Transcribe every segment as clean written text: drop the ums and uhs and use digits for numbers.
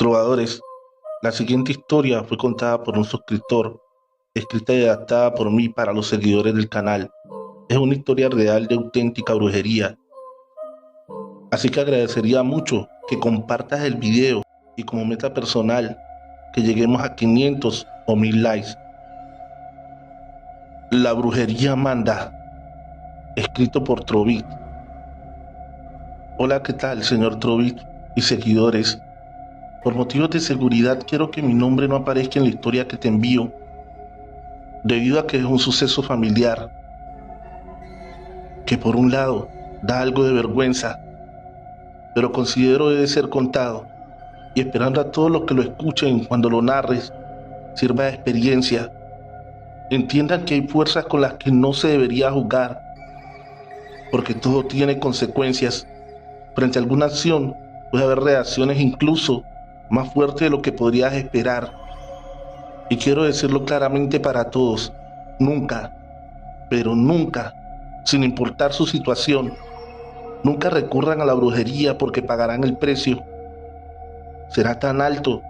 Trovadores, la siguiente historia fue contada por un suscriptor, escrita y adaptada por mí para los seguidores del canal. Es una historia real de auténtica brujería, así que agradecería mucho que compartas el video y como meta personal que lleguemos a 500 o 1000 likes. La brujería manda, escrito por Trovit. Hola, ¿qué tal, señor Trovit y seguidores? Por motivos de seguridad quiero que mi nombre no aparezca en la historia que te envío, debido a que es un suceso familiar, que por un lado da algo de vergüenza, pero considero debe ser contado, y esperando a todos los que lo escuchen cuando lo narres, sirva de experiencia. Entiendan que hay fuerzas con las que no se debería jugar, porque todo tiene consecuencias. Frente a alguna acción puede haber reacciones incluso más fuertes de lo que podrías esperar. Y quiero decirlo claramente para todos, nunca, pero nunca, sin importar su situación, nunca recurran a la brujería porque pagarán el precio. Será tan alto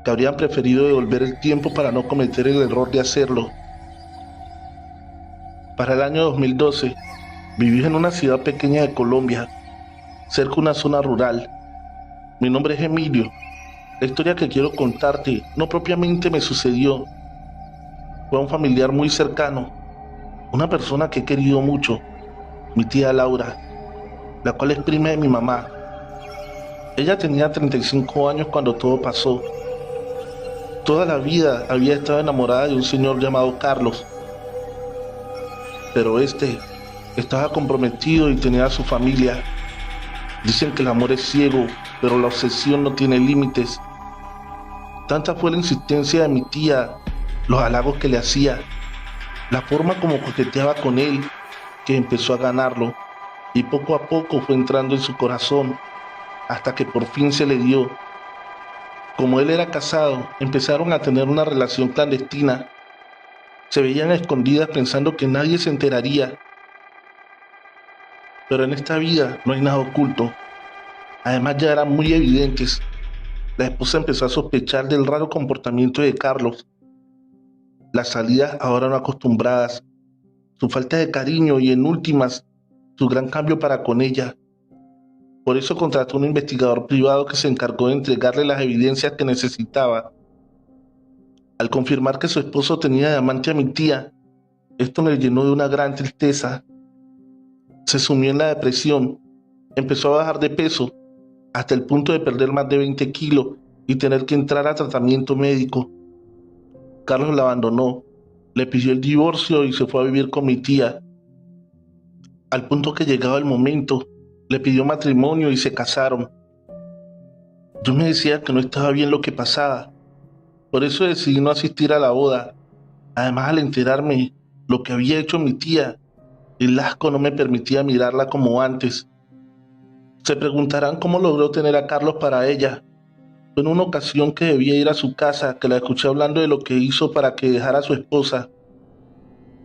que habrían preferido devolver el tiempo para no cometer el error de hacerlo. Para el año 2012, viví en una ciudad pequeña de Colombia, cerca de una zona rural. Mi nombre es Emilio. La historia que quiero contarte no propiamente me sucedió. Fue a un familiar muy cercano, una persona que he querido mucho, mi tía Laura, la cual es prima de mi mamá. Ella tenía 35 años cuando todo pasó. Toda la vida había estado enamorada de un señor llamado Carlos, pero este estaba comprometido y tenía a su familia. Dicen que el amor es ciego, pero la obsesión no tiene límites. Tanta fue la insistencia de mi tía, los halagos que le hacía, la forma como coqueteaba con él, que empezó a ganarlo, y poco a poco fue entrando en su corazón, hasta que por fin se le dio. Como él era casado, empezaron a tener una relación clandestina. Se veían a escondidas pensando que nadie se enteraría. Pero en esta vida no hay nada oculto. Además ya eran muy evidentes. La esposa empezó a sospechar del raro comportamiento de Carlos. Las salidas ahora no acostumbradas, su falta de cariño y en últimas, su gran cambio para con ella. Por eso contrató un investigador privado que se encargó de entregarle las evidencias que necesitaba. Al confirmar que su esposo tenía de amante a mi tía, esto me llenó de una gran tristeza. Se sumió en la depresión, empezó a bajar de peso, hasta el punto de perder más de 20 kilos y tener que entrar a tratamiento médico. Carlos la abandonó, le pidió el divorcio y se fue a vivir con mi tía. Al punto que llegaba el momento, le pidió matrimonio y se casaron. Yo me decía que no estaba bien lo que pasaba, por eso decidí no asistir a la boda. Además, al enterarme lo que había hecho mi tía, el asco no me permitía mirarla como antes. Se preguntarán cómo logró tener a Carlos para ella. Fue en una ocasión que debía ir a su casa que la escuché hablando de lo que hizo para que dejara a su esposa.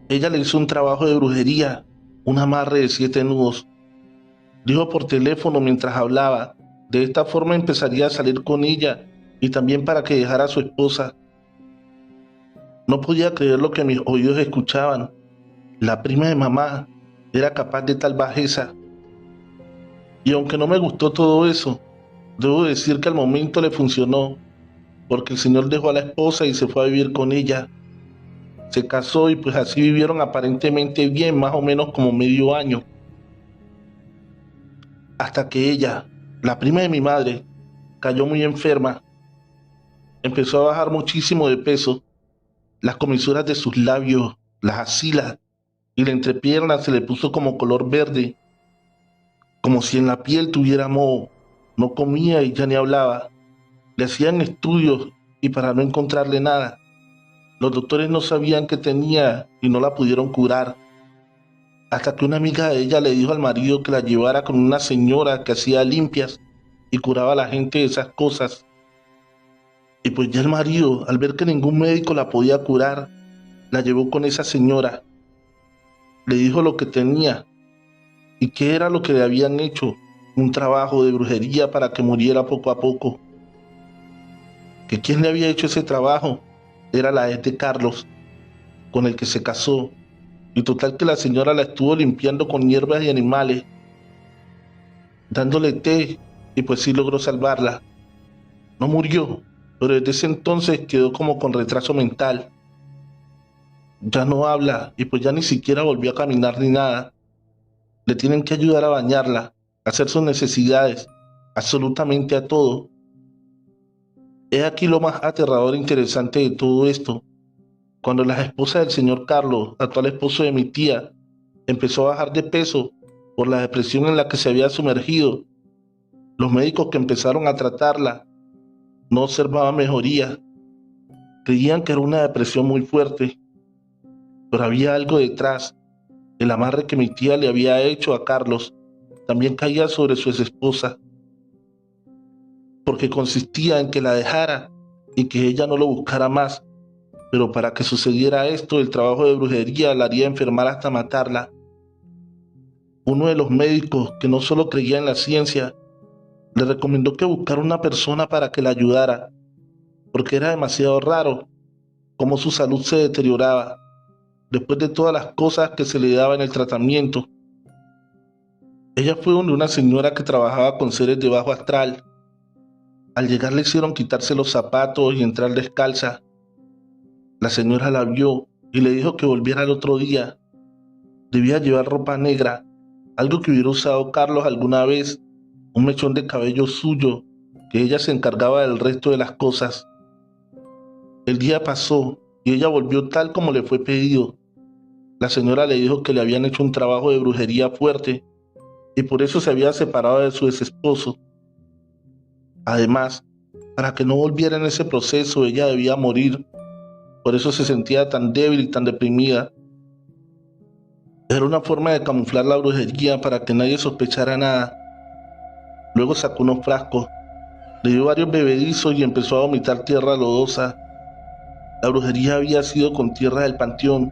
Ella le hizo un trabajo de brujería, un amarre de 7 nudos. Dijo por teléfono mientras hablaba, de esta forma empezaría a salir con ella y también para que dejara a su esposa. No podía creer lo que mis oídos escuchaban. La prima de mamá era capaz de tal bajeza. Y aunque no me gustó todo eso, debo decir que al momento le funcionó, porque el señor dejó a la esposa y se fue a vivir con ella. Se casó y pues así vivieron aparentemente bien, más o menos como medio año. Hasta que ella, la prima de mi madre, cayó muy enferma. Empezó a bajar muchísimo de peso. Las comisuras de sus labios, las axilas y la entrepierna se le puso como color verde, como si en la piel tuviera moho. No comía y ya ni hablaba. Le hacían estudios y para no encontrarle nada. Los doctores no sabían qué tenía y no la pudieron curar. Hasta que una amiga de ella le dijo al marido que la llevara con una señora que hacía limpias y curaba a la gente de esas cosas. Y pues ya el marido, al ver que ningún médico la podía curar, la llevó con esa señora. Le dijo lo que tenía y qué era lo que le habían hecho, un trabajo de brujería para que muriera poco a poco. que quien le había hecho ese trabajo era la ex de Carlos, con el que se casó, y total que la señora la estuvo limpiando con hierbas y animales, dándole té, y pues sí logró salvarla. No murió, pero desde ese entonces quedó como con retraso mental. Ya no habla y pues ya ni siquiera volvió a caminar ni nada. Le tienen que ayudar a bañarla, a hacer sus necesidades, absolutamente a todo. Es aquí lo más aterrador e interesante de todo esto. Cuando la esposa del señor Carlos, actual esposo de mi tía, empezó a bajar de peso por la depresión en la que se había sumergido, los médicos que empezaron a tratarla no observaban mejoría. Creían que era una depresión muy fuerte, pero había algo detrás. El amarre que mi tía le había hecho a Carlos también caía sobre su exesposa, porque consistía en que la dejara y que ella no lo buscara más. Pero para que sucediera esto, el trabajo de brujería la haría enfermar hasta matarla. Uno de los médicos, que no solo creía en la ciencia, le recomendó que buscara una persona para que la ayudara, porque era demasiado raro cómo su salud se deterioraba después de todas las cosas que se le daba en el tratamiento. Ella fue donde una señora que trabajaba con seres de bajo astral. Al llegar le hicieron quitarse los zapatos y entrar descalza. La señora la vio y le dijo que volviera al otro día. Debía llevar ropa negra, algo que hubiera usado Carlos alguna vez, un mechón de cabello suyo, que ella se encargaba del resto de las cosas. El día pasó y ella volvió tal como le fue pedido. La señora le dijo que le habían hecho un trabajo de brujería fuerte y por eso se había separado de su ex esposo. Además, para que no volviera en ese proceso, ella debía morir. Por eso se sentía tan débil y tan deprimida. Era una forma de camuflar la brujería para que nadie sospechara nada. Luego sacó unos frascos, le dio varios bebedizos y empezó a vomitar tierra lodosa. La brujería había sido con tierra del panteón.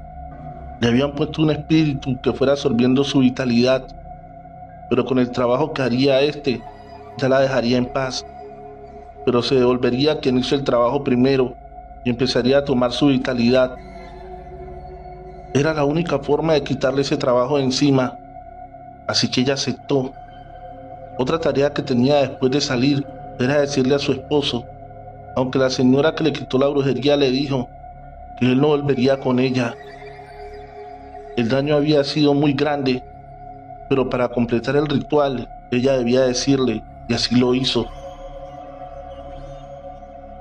Le habían puesto un espíritu que fuera absorbiendo su vitalidad, pero con el trabajo que haría este, ya la dejaría en paz. Pero se devolvería a quien hizo el trabajo primero y empezaría a tomar su vitalidad. Era la única forma de quitarle ese trabajo de encima, así que ella aceptó. Otra tarea que tenía después de salir era decirle a su esposo, aunque la señora que le quitó la brujería le dijo que él no volvería con ella. El daño había sido muy grande, pero para completar el ritual, ella debía decirle, y así lo hizo.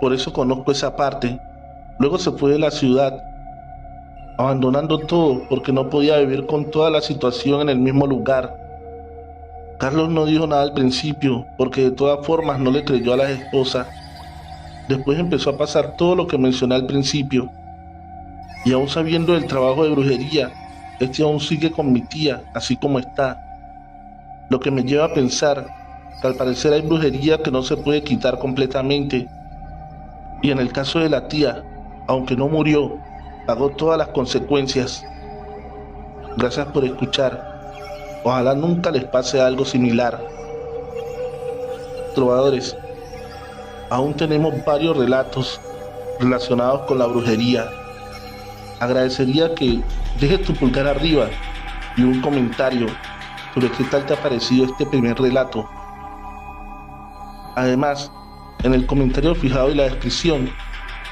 Por eso conozco esa parte. Luego se fue de la ciudad, abandonando todo porque no podía vivir con toda la situación en el mismo lugar. Carlos no dijo nada al principio, porque de todas formas no le creyó a la esposa. Después empezó a pasar todo lo que mencioné al principio, y aún sabiendo del trabajo de brujería, este aún sigue con mi tía, así como está. Lo que me lleva a pensar que al parecer hay brujería que no se puede quitar completamente. Y en el caso de la tía, aunque no murió, pagó todas las consecuencias. Gracias por escuchar. Ojalá nunca les pase algo similar. Trovadores, aún tenemos varios relatos relacionados con la brujería. Agradecería que dejes tu pulgar arriba y un comentario sobre qué tal te ha parecido este primer relato. Además, en el comentario fijado y la descripción,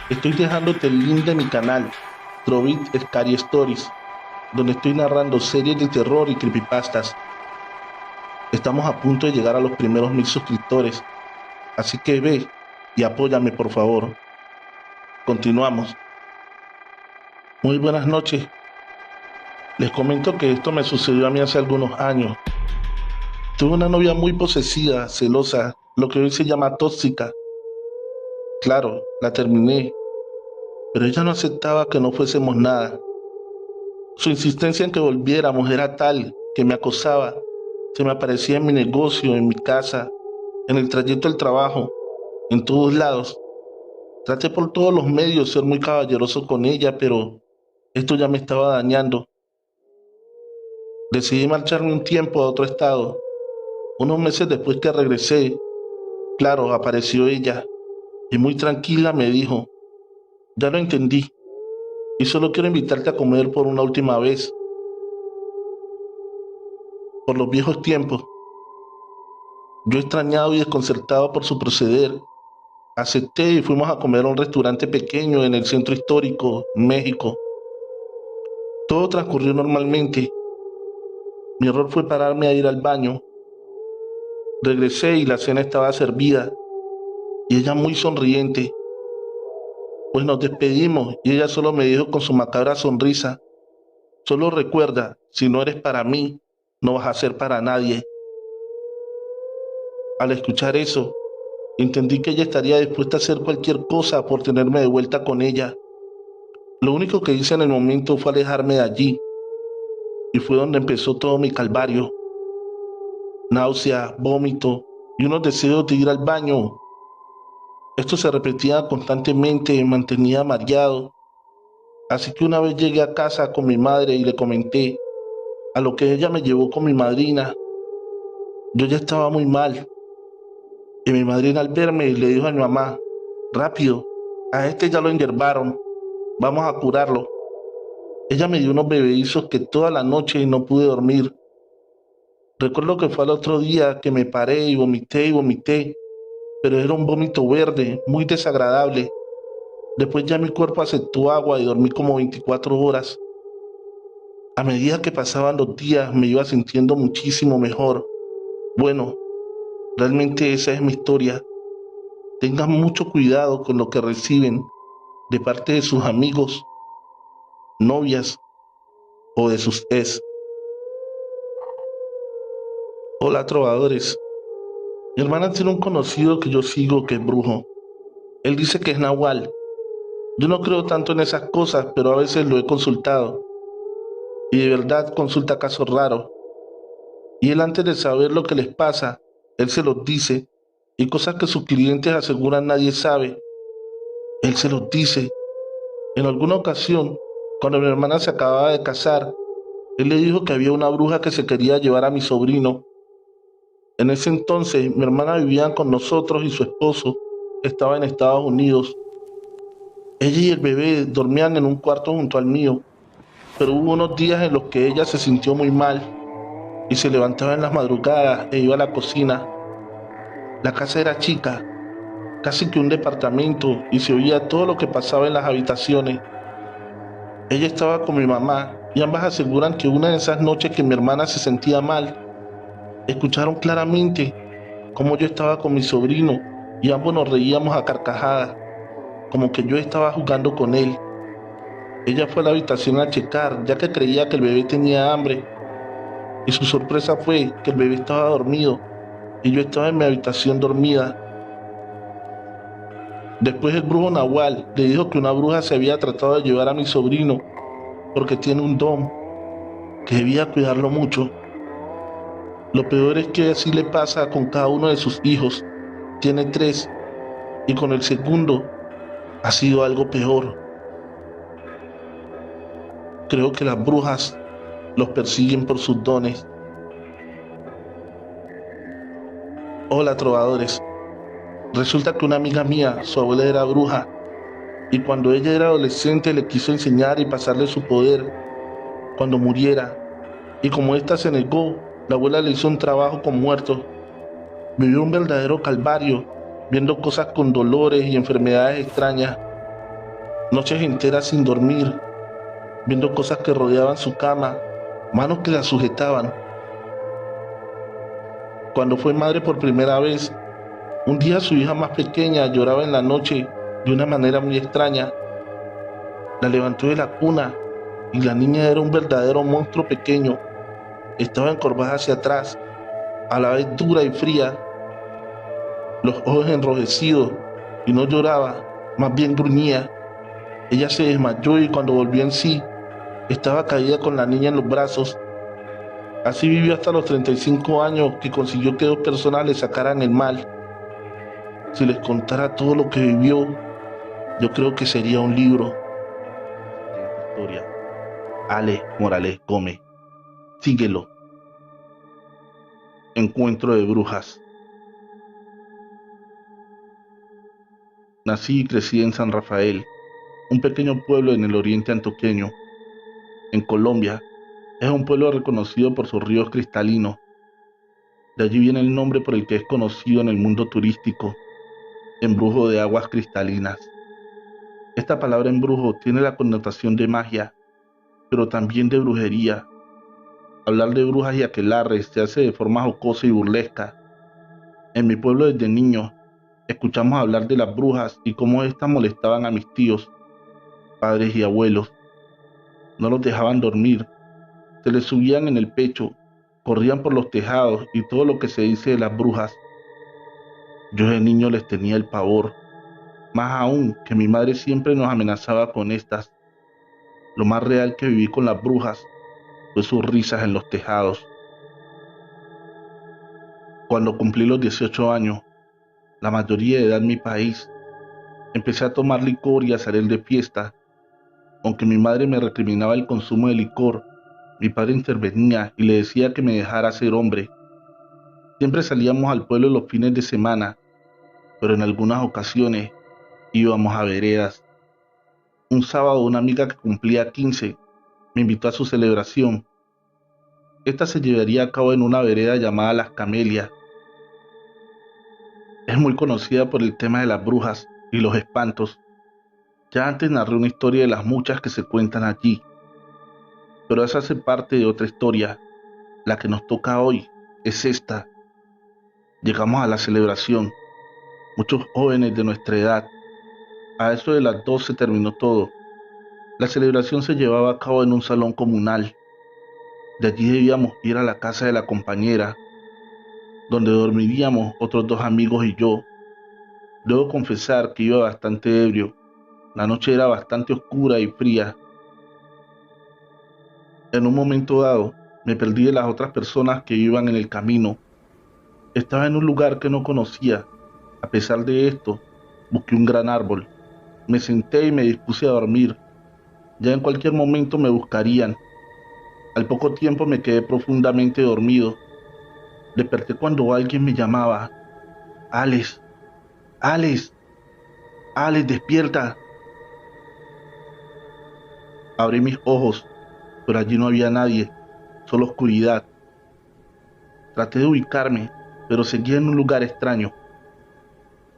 estoy dejándote el link de mi canal, Trovit Scary Stories, donde estoy narrando series de terror y creepypastas. Estamos a punto de llegar a los primeros 1000 suscriptores, así que ve y apóyame por favor. Continuamos. Muy buenas noches. Les comento que esto me sucedió a mí hace algunos años. Tuve una novia muy posesiva, celosa, lo que hoy se llama tóxica. Claro, la terminé, pero ella no aceptaba que no fuésemos nada. Su insistencia en que volviéramos era tal que me acosaba. Se me aparecía en mi negocio, en mi casa, en el trayecto del trabajo, en todos lados. Traté por todos los medios ser muy caballeroso con ella, pero esto ya me estaba dañando. Decidí marcharme un tiempo a otro estado. Unos meses después que regresé, claro, apareció ella. y muy tranquila me dijo: ya lo entendí y solo quiero invitarte a comer por una última vez, por los viejos tiempos. Yo extrañado y desconcertado por su proceder, acepté y fuimos a comer a un restaurante pequeño en el centro histórico, México. Todo transcurrió normalmente. Mi error fue pararme a ir al baño. Regresé y la cena estaba servida y ella muy sonriente. Pues nos despedimos y ella solo me dijo con su macabra sonrisa: solo recuerda, si no eres para mí, no vas a ser para nadie. Al escuchar eso, entendí que ella estaría dispuesta a hacer cualquier cosa por tenerme de vuelta con ella. Lo único que hice en el momento fue alejarme de allí, y fue donde empezó todo mi calvario. Náusea, vómito y unos deseos de ir al baño. Esto se repetía constantemente y me mantenía mareado. Así que una vez llegué a casa con mi madre y le comenté, a lo que ella me llevó con mi madrina. Yo ya estaba muy mal, y mi madrina al verme le dijo a mi mamá: rápido, a este ya lo enyerbaron, vamos a curarlo. Ella me dio unos bebedizos que toda la noche no pude dormir. Recuerdo que fue al otro día que me paré y vomité, pero era un vómito verde, muy desagradable. Después ya mi cuerpo aceptó agua y dormí como 24 horas. A medida que pasaban los días me iba sintiendo muchísimo mejor. Bueno, realmente esa es mi historia. Tengan mucho cuidado con lo que reciben de parte de sus amigos, novias o de sus ex. Hola, trovadores. Mi hermana tiene un conocido que yo sigo que es brujo. Él dice que es nahual. Yo no creo tanto en esas cosas, pero a veces lo he consultado. Y de verdad consulta casos raros. Y él, antes de saber lo que les pasa, él se los dice. Y cosas que sus clientes aseguran nadie sabe, él se los dice. En alguna ocasión, cuando mi hermana se acababa de casar, él le dijo que había una bruja que se quería llevar a mi sobrino. En ese entonces, mi hermana vivía con nosotros y su esposo estaba en Estados Unidos. Ella y el bebé dormían en un cuarto junto al mío, pero hubo unos días en los que ella se sintió muy mal y se levantaba en las madrugadas e iba a la cocina. La casa era chica, casi que un departamento, y se oía todo lo que pasaba en las habitaciones. Ella estaba con mi mamá y ambas aseguran que una de esas noches que mi hermana se sentía mal, escucharon claramente cómo yo estaba con mi sobrino y ambos nos reíamos a carcajadas, como que yo estaba jugando con él. Ella fue a la habitación a checar, ya que creía que el bebé tenía hambre, y su sorpresa fue que el bebé estaba dormido y yo estaba en mi habitación dormida. Después el brujo Nahual le dijo que una bruja se había tratado de llevar a mi sobrino porque tiene un don, que debía cuidarlo mucho. Lo peor es que así le pasa con cada uno de sus hijos. Tiene 3, y con el segundo ha sido algo peor. Creo que las brujas los persiguen por sus dones. Hola, trovadores. Resulta que una amiga mía, su abuela era bruja, y cuando ella era adolescente le quiso enseñar y pasarle su poder cuando muriera, y como ésta se negó, la abuela le hizo un trabajo con muertos. Vivió un verdadero calvario, viendo cosas con dolores y enfermedades extrañas, noches enteras sin dormir, viendo cosas que rodeaban su cama, manos que la sujetaban. Cuando fue madre por primera vez, un día su hija más pequeña lloraba en la noche de una manera muy extraña. La levantó de la cuna y la niña era un verdadero monstruo pequeño. Estaba encorvada hacia atrás, a la vez dura y fría, los ojos enrojecidos, y no lloraba, más bien gruñía. Ella se desmayó y cuando volvió en sí, estaba caída con la niña en los brazos. Así vivió hasta los 35 años, que consiguió que 2 personas le sacaran el mal. Si les contara todo lo que vivió, yo creo que sería un libro. Siguiente historia. Ale Morales Gómez. Síguelo. Encuentro de brujas. Nací y crecí en San Rafael, un pequeño pueblo en el oriente antioqueño, en Colombia. Es un pueblo reconocido por sus ríos cristalinos. De allí viene el nombre por el que es conocido en el mundo turístico, embrujo de aguas cristalinas. Esta palabra embrujo tiene la connotación de magia, pero también de brujería. Hablar de brujas y aquelarres se hace de forma jocosa y burlesca. En mi pueblo desde niño escuchamos hablar de las brujas y cómo éstas molestaban a mis tíos, padres y abuelos. No los dejaban dormir, se les subían en el pecho, corrían por los tejados y todo lo que se dice de las brujas. Yo de niño les tenía el pavor, más aún que mi madre siempre nos amenazaba con estas. Lo más real que viví con las brujas fue sus risas en los tejados. Cuando cumplí los 18 años, la mayoría de edad en mi país, empecé a tomar licor y a salir de fiesta. Aunque mi madre me recriminaba el consumo de licor, mi padre intervenía y le decía que me dejara ser hombre. Siempre salíamos al pueblo los fines de semana, pero en algunas ocasiones íbamos a veredas. Un sábado una amiga que cumplía 15 me invitó a su celebración. Esta se llevaría a cabo en una vereda llamada Las Camelias. Es muy conocida por el tema de las brujas y los espantos. Ya antes narré una historia de las muchas que se cuentan allí, pero esa hace parte de otra historia. La que nos toca hoy es esta. Llegamos a la celebración, muchos jóvenes de nuestra edad. A eso de las 12 terminó todo. La celebración se llevaba a cabo en un salón comunal. De allí debíamos ir a la casa de la compañera, donde dormiríamos otros dos amigos y yo. Debo confesar que iba bastante ebrio. La noche era bastante oscura y fría. En un momento dado, me perdí de las otras personas que iban en el camino. Estaba en un lugar que no conocía. A pesar de esto, busqué un gran árbol. Me senté y me dispuse a dormir. Ya en cualquier momento me buscarían. Al poco tiempo me quedé profundamente dormido. Desperté cuando alguien me llamaba. Alex, Alex, Alex, despierta. Abrí mis ojos, pero allí no había nadie, solo oscuridad. Traté de ubicarme, pero seguía en un lugar extraño.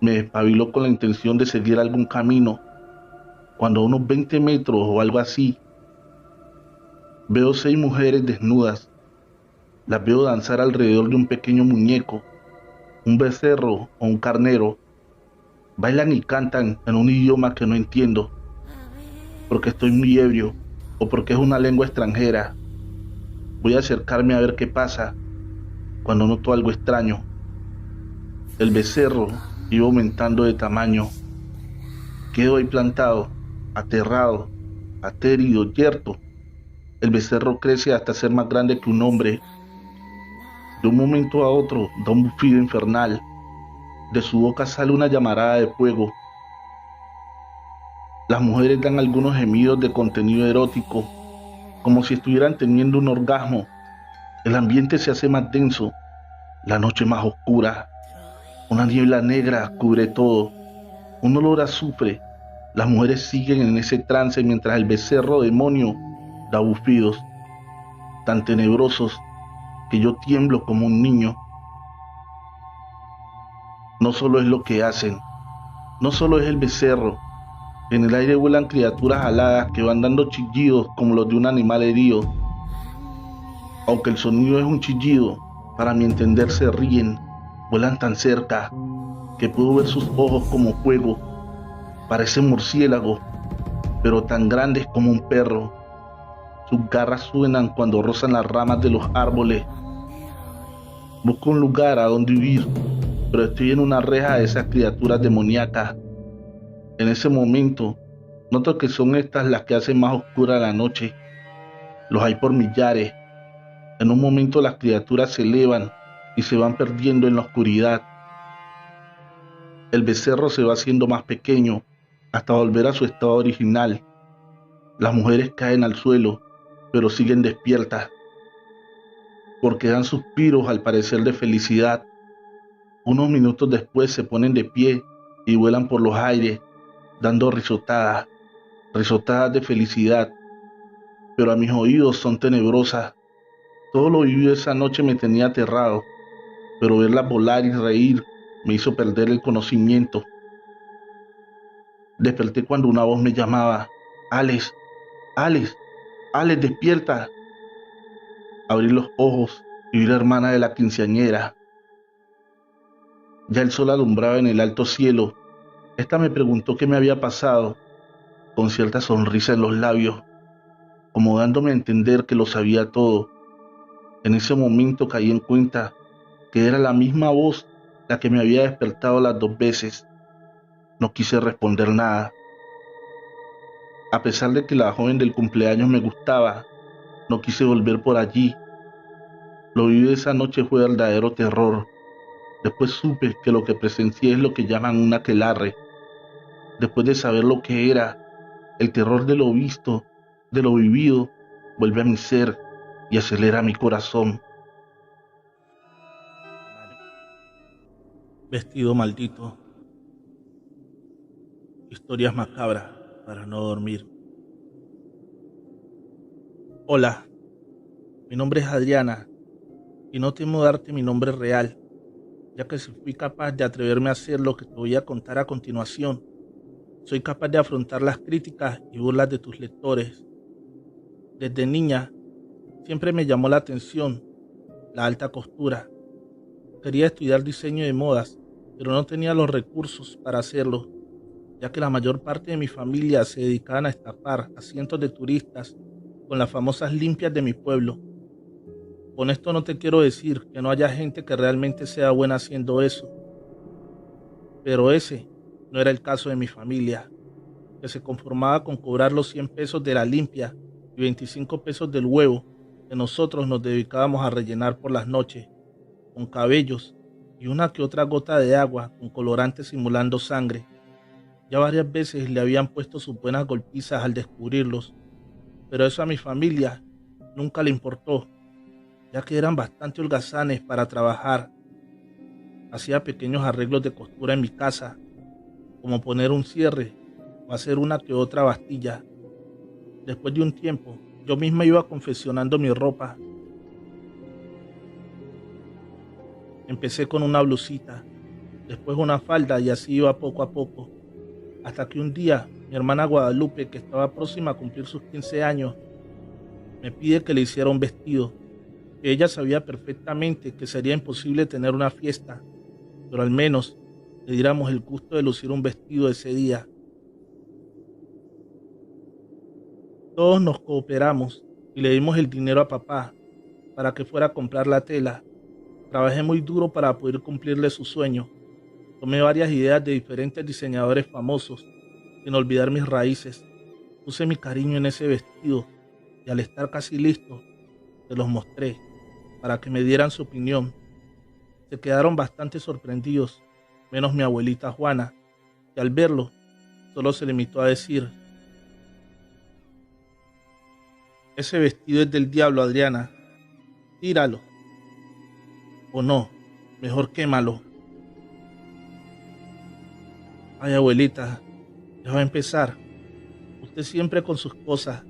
Me despabiló con la intención de seguir algún camino, cuando a unos 20 metros o algo así, veo 6 mujeres desnudas. Las veo danzar alrededor de un pequeño muñeco, un becerro o un carnero. Bailan y cantan en un idioma que no entiendo, porque estoy muy ebrio o porque es una lengua extranjera. Voy a acercarme a ver qué pasa, cuando noto algo extraño. El becerro iba aumentando de tamaño. Quedo ahí plantado, aterrado, aterido, yerto. El becerro crece hasta ser más grande que un hombre. De un momento a otro da un bufido infernal. De su boca sale una llamarada de fuego. Las mujeres dan algunos gemidos de contenido erótico, como si estuvieran teniendo un orgasmo. El ambiente se hace más denso, la noche más oscura. Una niebla negra cubre todo, un olor a azufre. Las mujeres siguen en ese trance mientras el becerro demonio da bufidos, tan tenebrosos que yo tiemblo como un niño. No solo es lo que hacen, no solo es el becerro. En el aire vuelan criaturas aladas que van dando chillidos como los de un animal herido. Aunque el sonido es un chillido, para mi entender se ríen, vuelan tan cerca que puedo ver sus ojos como fuego. Parecen murciélagos, pero tan grandes como un perro. Sus garras suenan cuando rozan las ramas de los árboles. Busco un lugar a donde huir, pero estoy en una reja de esas criaturas demoníacas. En ese momento, noto que son estas las que hacen más oscura la noche. Los hay por millares. En un momento las criaturas se elevan y se van perdiendo en la oscuridad. El becerro se va haciendo más pequeño hasta volver a su estado original. Las mujeres caen al suelo, pero siguen despiertas, porque dan suspiros al parecer de felicidad. Unos minutos después se ponen de pie y vuelan por los aires, dando risotadas, risotadas de felicidad, pero a mis oídos son tenebrosas. Todo lo vivido esa noche me tenía aterrado, pero verlas volar y reír me hizo perder el conocimiento. Desperté cuando una voz me llamaba: Alex, Alex, Alex, despierta. Abrí los ojos y vi la hermana de la quinceañera. Ya el sol alumbraba en el alto cielo. Esta me preguntó qué me había pasado, con cierta sonrisa en los labios, como dándome a entender que lo sabía todo. En ese momento caí en cuenta que era la misma voz la que me había despertado las 2 veces. No quise responder nada. A pesar de que la joven del cumpleaños me gustaba, no quise volver por allí. Lo vivido esa noche fue verdadero terror. Después supe que lo que presencié es lo que llaman un aquelarre. Después de saber lo que era, el terror de lo visto, de lo vivido, vuelve a mi ser y acelera mi corazón. Vestido maldito. Historias macabras para no dormir. Hola, mi nombre es Adriana y no temo darte mi nombre real, ya que si fui capaz de atreverme a hacer lo que te voy a contar a continuación, soy capaz de afrontar las críticas y burlas de tus lectores. Desde niña, siempre me llamó la atención la alta costura. Quería estudiar diseño de modas, pero no tenía los recursos para hacerlo, ya que la mayor parte de mi familia se dedicaban a estafar a cientos de turistas con las famosas limpias de mi pueblo. Con esto no te quiero decir que no haya gente que realmente sea buena haciendo eso, pero ese no era el caso de mi familia, que se conformaba con cobrar los 100 pesos de la limpia y 25 pesos del huevo que nosotros nos dedicábamos a rellenar por las noches, con cabellos y una que otra gota de agua con colorante simulando sangre. Ya varias veces le habían puesto sus buenas golpizas al descubrirlos, pero eso a mi familia nunca le importó, ya que eran bastante holgazanes para trabajar. Hacía pequeños arreglos de costura en mi casa, como poner un cierre o hacer una que otra bastilla. Después de un tiempo, yo misma iba confeccionando mi ropa. Empecé con una blusita, después una falda y así iba poco a poco, hasta que un día mi hermana Guadalupe, que estaba próxima a cumplir sus 15 años, me pide que le hiciera un vestido, que ella sabía perfectamente que sería imposible tener una fiesta, pero al menos le diéramos el gusto de lucir un vestido ese día. Todos nos cooperamos y le dimos el dinero a papá para que fuera a comprar la tela. Trabajé muy duro para poder cumplirle su sueño. Tomé varias ideas de diferentes diseñadores famosos, sin olvidar mis raíces. Puse mi cariño en ese vestido y al estar casi listo, se los mostré para que me dieran su opinión. Se quedaron bastante sorprendidos, menos mi abuelita Juana, que al verlo solo se limitó a decir: ese vestido es del diablo, Adriana, tíralo. O no, mejor quémalo. Ay, abuelita, ya va a empezar. Usted siempre con sus cosas,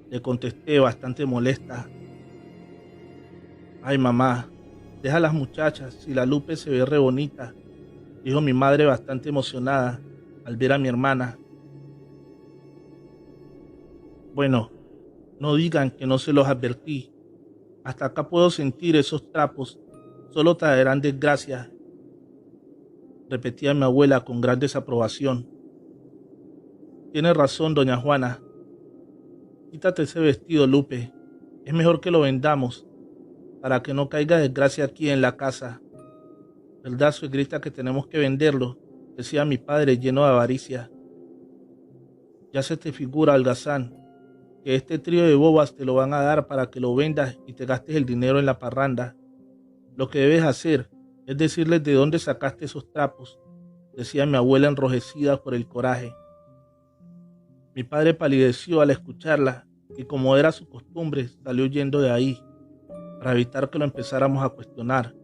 le contesté bastante molesta. Ay, mamá, deja a las muchachas, si la Lupe se ve re bonita, dijo mi madre bastante emocionada al ver a mi hermana. Bueno, no digan que no se los advertí. Hasta acá puedo sentir esos trapos, solo traerán desgracia, repetía mi abuela con gran desaprobación. Tiene razón, doña Juana. Quítate ese vestido, Lupe. Es mejor que lo vendamos, para que no caiga desgracia aquí en la casa. ¿Verdad, suegrita, que tenemos que venderlo?, decía mi padre lleno de avaricia. Ya se te figura, holgazán, que este trío de bobas te lo van a dar para que lo vendas y te gastes el dinero en la parranda. Lo que debes hacer es decirles de dónde sacaste esos trapos, decía mi abuela enrojecida por el coraje. Mi padre palideció al escucharla y, como era su costumbre, salió huyendo de ahí, para evitar que lo empezáramos a cuestionar.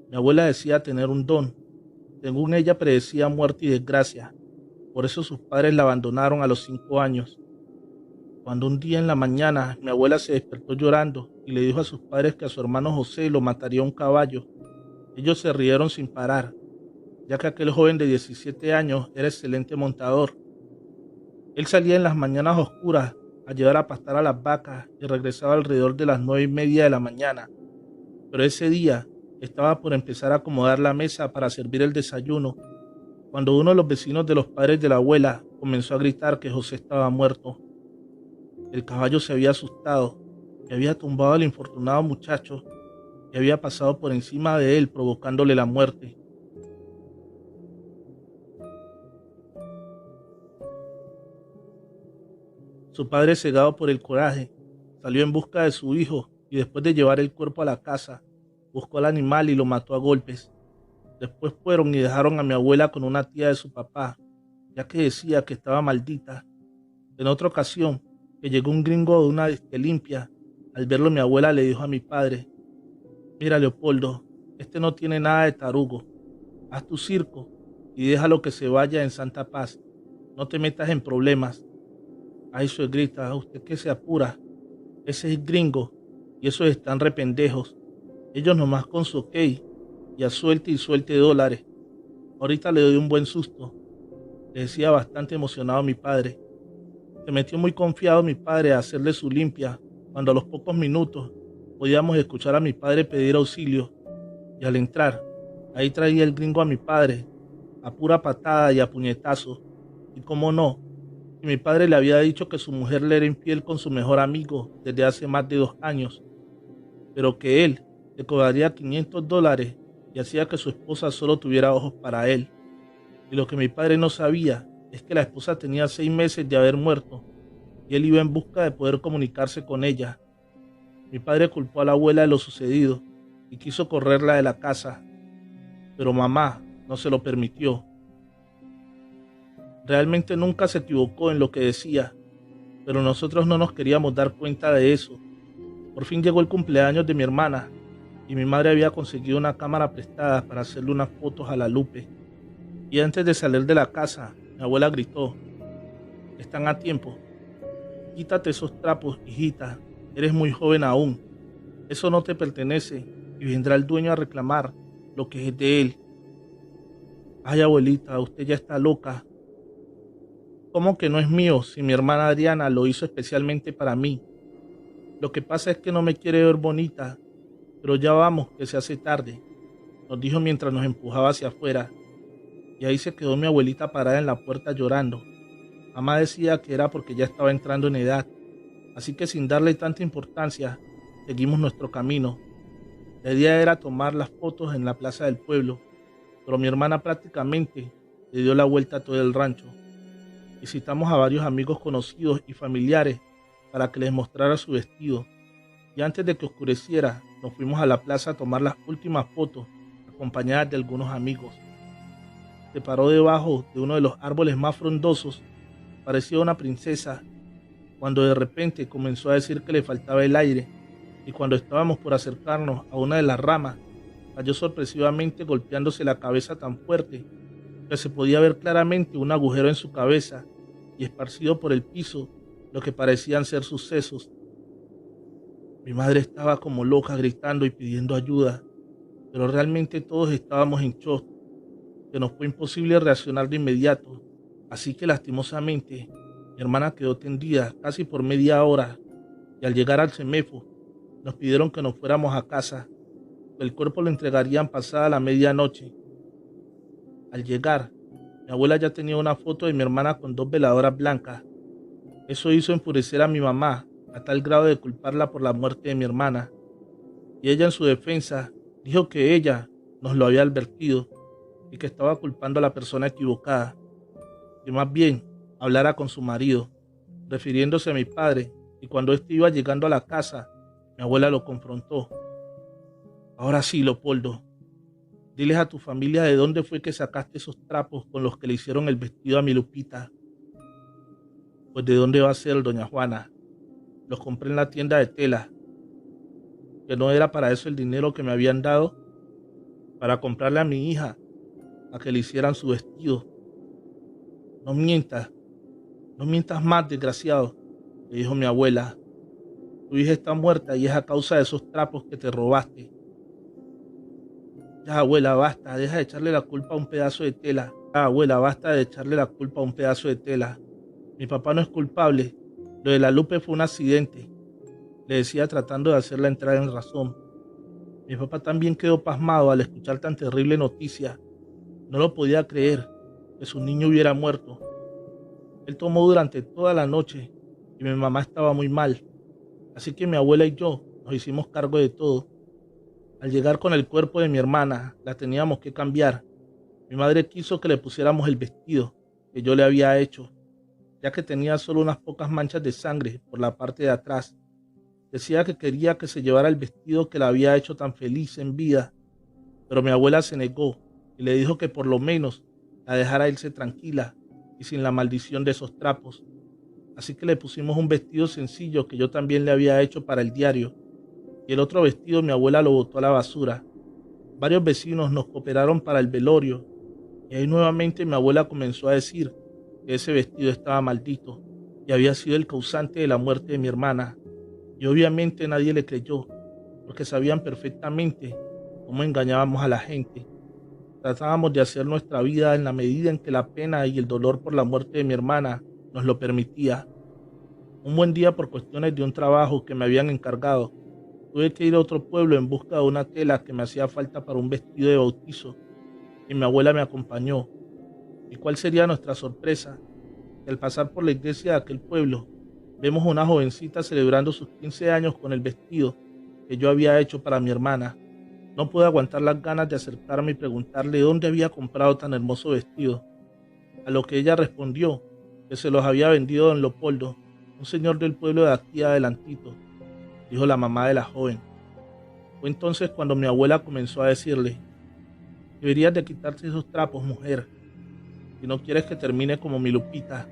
Mi abuela decía tener un don, Según ella predecía muerte y desgracia, por eso sus padres la abandonaron a los 5 años. Cuando un día en la mañana mi abuela se despertó llorando y le dijo a sus padres que a su hermano José lo mataría un caballo, ellos se rieron sin parar, ya que aquel joven de 17 años era excelente montador. Él salía en las mañanas oscuras a llevar a pastar a las vacas y regresaba alrededor de las 9:30 de la mañana. Pero ese día estaba por empezar a acomodar la mesa para servir el desayuno, cuando uno de los vecinos de los padres de la abuela comenzó a gritar que José estaba muerto. El caballo se había asustado y había tumbado al infortunado muchacho y había pasado por encima de él provocándole la muerte. Su padre, cegado por el coraje, salió en busca de su hijo y después de llevar el cuerpo a la casa, buscó al animal y lo mató a golpes. Después fueron y dejaron a mi abuela con una tía de su papá, ya que decía que estaba maldita. En otra ocasión, que llegó un gringo de una disque limpia, al verlo mi abuela le dijo a mi padre: mira, Leopoldo, este no tiene nada de tarugo, haz tu circo y déjalo que se vaya en santa paz, no te metas en problemas. Ay, suegrita, usted que se apura, ese es gringo y esos están rependejos, ellos nomás con su ok y a suelte y suelte dólares. Ahorita le doy un buen susto, le decía bastante emocionado mi padre. Se metió muy confiado mi padre a hacerle su limpia, cuando a los pocos minutos podíamos escuchar a mi padre pedir auxilio, y al entrar, ahí traía el gringo a mi padre, a pura patada y a puñetazos. Y cómo no, si mi padre le había dicho que su mujer le era infiel con su mejor amigo desde hace más de 2 años, pero que él le cobraría $500 y hacía que su esposa solo tuviera ojos para él. Y lo que mi padre no sabía es que la esposa tenía 6 meses de haber muerto y él iba en busca de poder comunicarse con ella. Mi padre culpó a la abuela de lo sucedido y quiso correrla de la casa, pero mamá no se lo permitió. Realmente nunca se equivocó en lo que decía, pero nosotros no nos queríamos dar cuenta de eso. Por fin llegó el cumpleaños de mi hermana y mi madre había conseguido una cámara prestada para hacerle unas fotos a la Lupe. Y antes de salir de la casa, mi abuela gritó: están a tiempo. Quítate esos trapos, hijita, eres muy joven aún. Eso no te pertenece y vendrá el dueño a reclamar lo que es de él. Ay, abuelita, usted ya está loca. ¿Cómo que no es mío si mi hermana Adriana lo hizo especialmente para mí? Lo que pasa es que no me quiere ver bonita, pero ya vamos, que se hace tarde, nos dijo mientras nos empujaba hacia afuera. Y ahí se quedó mi abuelita parada en la puerta llorando. Mamá decía que era porque ya estaba entrando en edad, así que sin darle tanta importancia, seguimos nuestro camino. La idea era tomar las fotos en la plaza del pueblo, pero mi hermana prácticamente le dio la vuelta a todo el rancho. Visitamos a varios amigos conocidos y familiares para que les mostrara su vestido, y antes de que oscureciera, nos fuimos a la plaza a tomar las últimas fotos, acompañadas de algunos amigos. Se paró debajo de uno de los árboles más frondosos, parecía una princesa, cuando de repente comenzó a decir que le faltaba el aire, y cuando estábamos por acercarnos a una de las ramas, cayó sorpresivamente golpeándose la cabeza tan fuerte que se podía ver claramente un agujero en su cabeza y esparcido por el piso lo que parecían ser sus sesos. Mi madre estaba como loca gritando y pidiendo ayuda, pero realmente todos estábamos en shock, que nos fue imposible reaccionar de inmediato, así que lastimosamente mi hermana quedó tendida casi por media hora y al llegar al CEMEFO nos pidieron que nos fuéramos a casa, que el cuerpo lo entregarían pasada la medianoche. Al llegar, mi abuela ya tenía una foto de mi hermana con 2 veladoras blancas. Eso hizo enfurecer a mi mamá a tal grado de culparla por la muerte de mi hermana, y ella en su defensa dijo que ella nos lo había advertido y que estaba culpando a la persona equivocada, que más bien hablara con su marido, refiriéndose a mi padre, y cuando éste iba llegando a la casa, mi abuela lo confrontó. Ahora sí, Leopoldo, diles a tu familia de dónde fue que sacaste esos trapos con los que le hicieron el vestido a mi Lupita. Pues de dónde va a ser, doña Juana, los compré en la tienda de tela, que no era para eso el dinero que me habían dado, para comprarle a mi hija a que le hicieran su vestido. No mientas, no mientas más, desgraciado, le dijo mi abuela. Tu hija está muerta y es a causa de esos trapos que te robaste. Ya, abuela, basta, deja de echarle la culpa a un pedazo de tela. Ya, abuela, basta de echarle la culpa a un pedazo de tela. Mi papá no es culpable. Lo de la Lupe fue un accidente, le decía tratando de hacerla entrar en razón. Mi papá también quedó pasmado al escuchar tan terrible noticia. No lo podía creer, que su niño hubiera muerto. Él tomó durante toda la noche y mi mamá estaba muy mal. Así que mi abuela y yo nos hicimos cargo de todo. Al llegar con el cuerpo de mi hermana, la teníamos que cambiar. Mi madre quiso que le pusiéramos el vestido que yo le había hecho, ya que tenía solo unas pocas manchas de sangre por la parte de atrás. Decía que quería que se llevara el vestido que la había hecho tan feliz en vida, pero mi abuela se negó y le dijo que por lo menos la dejara irse tranquila y sin la maldición de esos trapos. Así que le pusimos un vestido sencillo que yo también le había hecho para el diario, y el otro vestido mi abuela lo botó a la basura. Varios vecinos nos cooperaron para el velorio, y ahí nuevamente mi abuela comenzó a decir que ese vestido estaba maldito y había sido el causante de la muerte de mi hermana. Y obviamente nadie le creyó, porque sabían perfectamente cómo engañábamos a la gente. Tratábamos de hacer nuestra vida en la medida en que la pena y el dolor por la muerte de mi hermana nos lo permitía. Un buen día, por cuestiones de un trabajo que me habían encargado, tuve que ir a otro pueblo en busca de una tela que me hacía falta para un vestido de bautizo, y mi abuela me acompañó. ¿Y cuál sería nuestra sorpresa? Que al pasar por la iglesia de aquel pueblo, vemos a una jovencita celebrando sus 15 años con el vestido que yo había hecho para mi hermana. No pude aguantar las ganas de acercarme y preguntarle dónde había comprado tan hermoso vestido, a lo que ella respondió que se los había vendido don Leopoldo, un señor del pueblo de aquí adelantito, dijo la mamá de la joven. Fue entonces cuando mi abuela comenzó a decirle: deberías de quitarte esos trapos, mujer, si no quieres que termine como mi Lupita.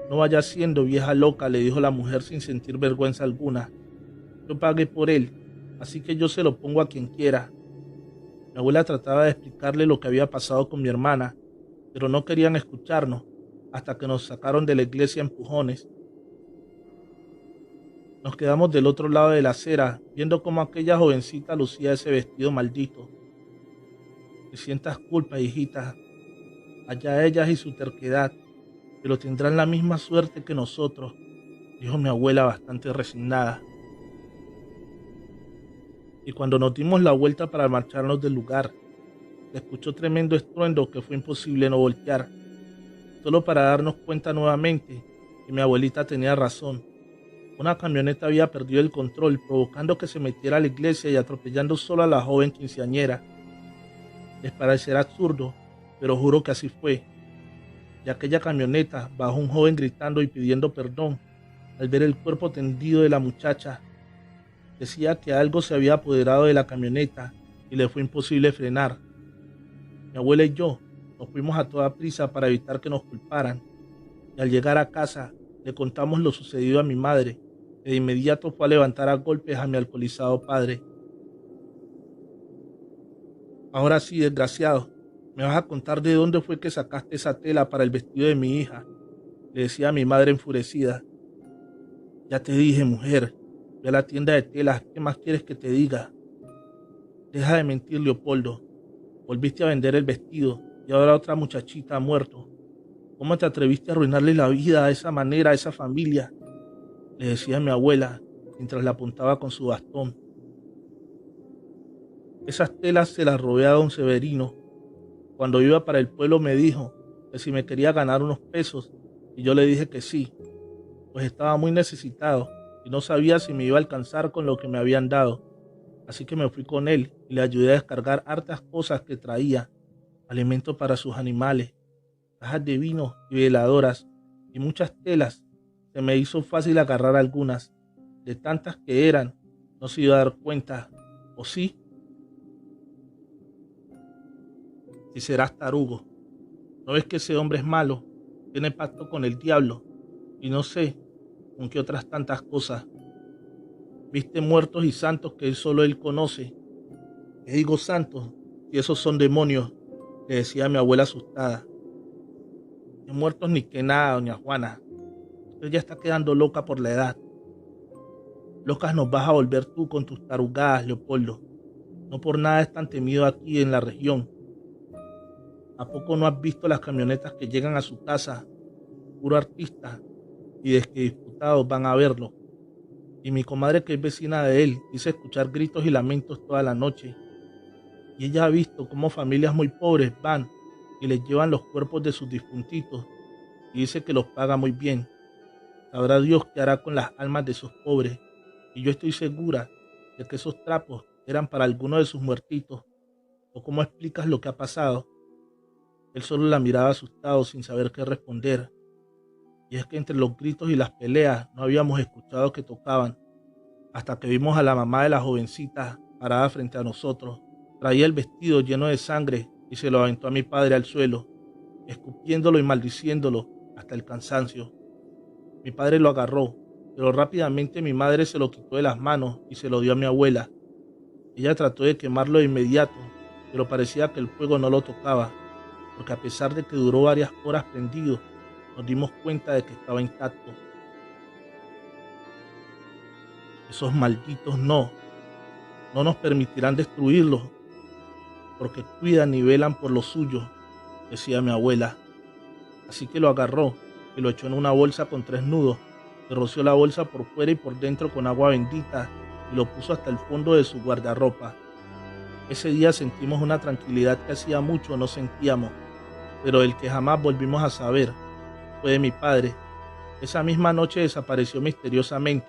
No vayas siendo vieja loca, le dijo la mujer sin sentir vergüenza alguna. Yo pagué por él, así que yo se lo pongo a quien quiera. Mi abuela trataba de explicarle lo que había pasado con mi hermana, pero no querían escucharnos hasta que nos sacaron de la iglesia a empujones. Nos quedamos del otro lado de la acera, viendo cómo aquella jovencita lucía ese vestido maldito. Te sientas culpa, hijita. Allá ellas y su terquedad, pero tendrán la misma suerte que nosotros, dijo mi abuela bastante resignada. Y cuando nos dimos la vuelta para marcharnos del lugar, se escuchó tremendo estruendo que fue imposible no voltear, solo para darnos cuenta nuevamente que mi abuelita tenía razón. Una camioneta había perdido el control, provocando que se metiera a la iglesia y atropellando solo a la joven quinceañera. Les parecerá absurdo, pero juro que así fue. De aquella camioneta bajó un joven gritando y pidiendo perdón al ver el cuerpo tendido de la muchacha. Decía que algo se había apoderado de la camioneta y le fue imposible frenar. Mi abuela y yo nos fuimos a toda prisa para evitar que nos culparan, y al llegar a casa le contamos lo sucedido a mi madre, que de inmediato fue a levantar a golpes a mi alcoholizado padre. Ahora sí, desgraciado, ¿me vas a contar de dónde fue que sacaste esa tela para el vestido de mi hija?, le decía a mi madre enfurecida. Ya te dije, mujer, ve a la tienda de telas, ¿qué más quieres que te diga? Deja de mentir, Leopoldo. Volviste a vender el vestido y ahora otra muchachita ha muerto. ¿Cómo te atreviste a arruinarle la vida de esa manera a esa familia?, le decía a mi abuela mientras la apuntaba con su bastón. Esas telas se las robé a don Severino. Cuando iba para el pueblo me dijo que si me quería ganar unos pesos, y yo le dije que sí, pues estaba muy necesitado y no sabía si me iba a alcanzar con lo que me habían dado. Así que me fui con él y le ayudé a descargar hartas cosas que traía: alimento para sus animales, cajas de vino y veladoras, y muchas telas. Se me hizo fácil agarrar algunas. De tantas que eran, no se iba a dar cuenta, ¿o sí? Si serás tarugo. ¿No ves que ese hombre es malo? Tiene pacto con el diablo y no sé con qué otras tantas cosas. Viste muertos y santos que solo él conoce. ¿Qué digo santos? Si esos son demonios. le decía a mi abuela asustada. De muertos ni que nada, doña Juana. Usted ya está quedando loca por la edad. Locas nos vas a volver tú con tus tarugadas, Leopoldo. No por nada es tan temido aquí en la región. ¿A poco no has visto las camionetas que llegan a su casa? Puro artista. Y desde que diputados van a verlo. Y mi comadre, que es vecina de él, dice escuchar gritos y lamentos toda la noche. Y ella ha visto cómo familias muy pobres van y les llevan los cuerpos de sus difuntitos y dice que los paga muy bien. Sabrá Dios qué hará con las almas de esos pobres. Y yo estoy segura de que esos trapos eran para alguno de sus muertitos. ¿O cómo explicas lo que ha pasado? Él solo la miraba asustado sin saber qué responder. Y es que entre los gritos y las peleas no habíamos escuchado que tocaban, hasta que vimos a la mamá de la jovencita parada frente a nosotros. Traía el vestido lleno de sangre y se lo aventó a mi padre al suelo, escupiéndolo y maldiciéndolo hasta el cansancio. Mi padre lo agarró, pero rápidamente mi madre se lo quitó de las manos y se lo dio a mi abuela. Ella trató de quemarlo de inmediato, pero parecía que el fuego no lo tocaba, porque a pesar de que duró varias horas prendido, nos dimos cuenta de que estaba intacto. Esos malditos no nos permitirán destruirlo, porque cuidan y velan por lo suyo, decía mi abuela. Así que lo agarró y lo echó en una bolsa con 3 nudos, le roció la bolsa por fuera y por dentro con agua bendita y lo puso hasta el fondo de su guardarropa. Ese día sentimos una tranquilidad que hacía mucho no sentíamos, pero el que jamás volvimos a saber fue de mi padre. Esa misma noche desapareció misteriosamente.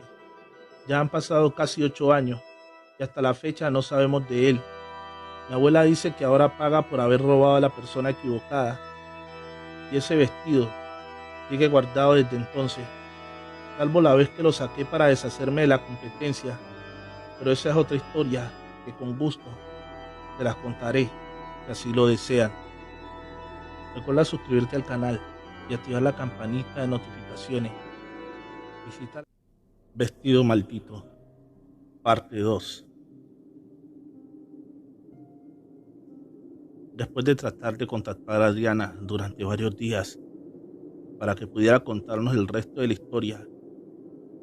Ya han pasado casi 8 años y hasta la fecha no sabemos de él. Mi abuela dice que ahora paga por haber robado a la persona equivocada. Y ese vestido sigue guardado desde entonces, salvo la vez que lo saqué para deshacerme de la competencia. Pero esa es otra historia que con gusto te las contaré, si así lo desean. Recuerda suscribirte al canal y activar la campanita de notificaciones. Visita Vestido Maldito, parte 2. Después de tratar de contactar a Adriana durante varios días para que pudiera contarnos el resto de la historia,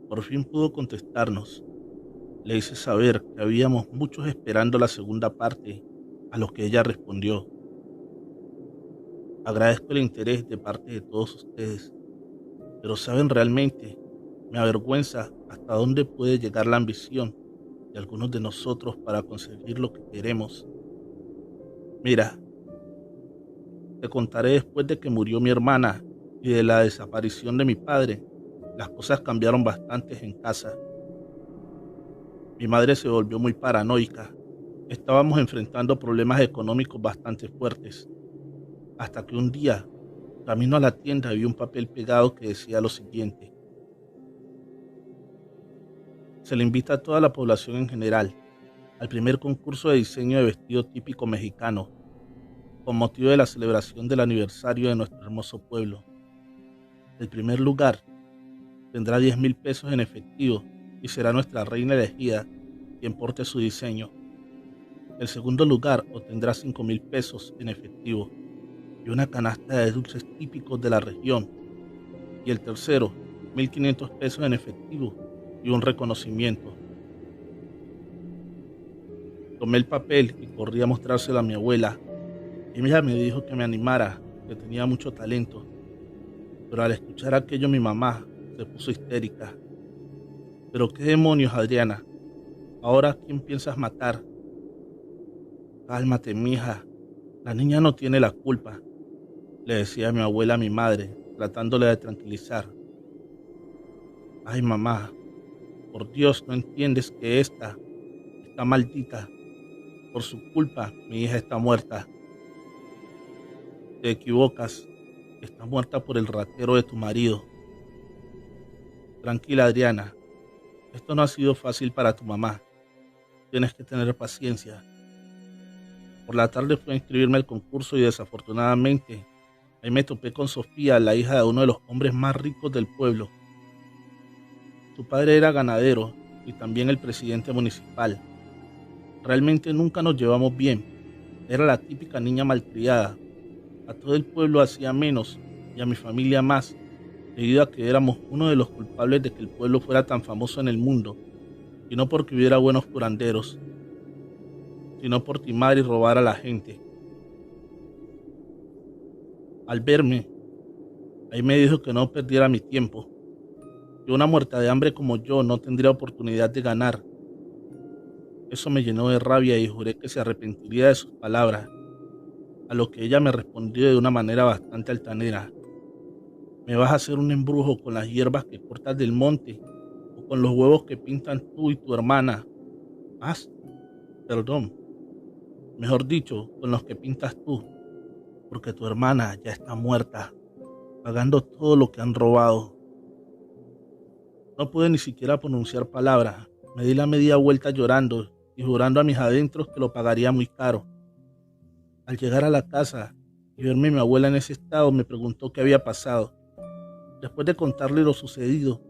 por fin pudo contestarnos. Le hice saber que habíamos muchos esperando la segunda parte, a lo que ella respondió: agradezco el interés de parte de todos ustedes, pero saben, realmente me avergüenza hasta dónde puede llegar la ambición de algunos de nosotros para conseguir lo que queremos. Mira, te contaré después de que murió mi hermana y de la desaparición de mi padre. Las cosas cambiaron bastante en casa. Mi madre se volvió muy paranoica. Estábamos enfrentando problemas económicos bastante fuertes, hasta que un día, camino a la tienda, vi un papel pegado que decía lo siguiente: se le invita a toda la población en general al primer concurso de diseño de vestido típico mexicano, con motivo de la celebración del aniversario de nuestro hermoso pueblo. El primer lugar tendrá 10,000 pesos en efectivo y será nuestra reina elegida quien porte su diseño. El segundo lugar obtendrá 5,000 pesos en efectivo y una canasta de dulces típicos de la región. Y el tercero, 1,500 pesos en efectivo y un reconocimiento. Tomé el papel y corrí a mostrárselo a mi abuela. Ella me dijo que me animara, que tenía mucho talento. Pero al escuchar aquello mi mamá se puso histérica. ¿Pero qué demonios, Adriana? ¿Ahora a quién piensas matar? Cálmate, mija. La niña no tiene la culpa, le decía mi abuela a mi madre, tratándole de tranquilizar. Ay, mamá, por Dios, ¿no entiendes que esta está maldita? Por su culpa, mi hija está muerta. Te equivocas, está muerta por el ratero de tu marido. Tranquila, Adriana, esto no ha sido fácil para tu mamá. Tienes que tener paciencia. Por la tarde fui a inscribirme al concurso y desafortunadamente ahí me topé con Sofía, la hija de uno de los hombres más ricos del pueblo. Su padre era ganadero y también el presidente municipal. Realmente nunca nos llevamos bien. Era la típica niña malcriada, A todo el pueblo hacía menos y a mi familia más, debido a que éramos uno de los culpables de que el pueblo fuera tan famoso en el mundo, y no porque hubiera buenos curanderos, sino por timar y robar a la gente. Al verme, ahí me dijo que no perdiera mi tiempo, que una muerta de hambre como yo no tendría oportunidad de ganar. Eso me llenó de rabia y juré que se arrepentiría de sus palabras, a lo que ella me respondió de una manera bastante altanera. ¿Me vas a hacer un embrujo con las hierbas que cortas del monte o con los huevos que pintan tú y tu hermana? ¿Más? Perdón, mejor dicho, con los que pintas tú, porque tu hermana ya está muerta, pagando todo lo que han robado. No pude ni siquiera pronunciar palabras. Me di la media vuelta llorando y jurando a mis adentros que lo pagaría muy caro. Al llegar a la casa y verme a mi abuela en ese estado, me preguntó qué había pasado. Después de contarle lo sucedido,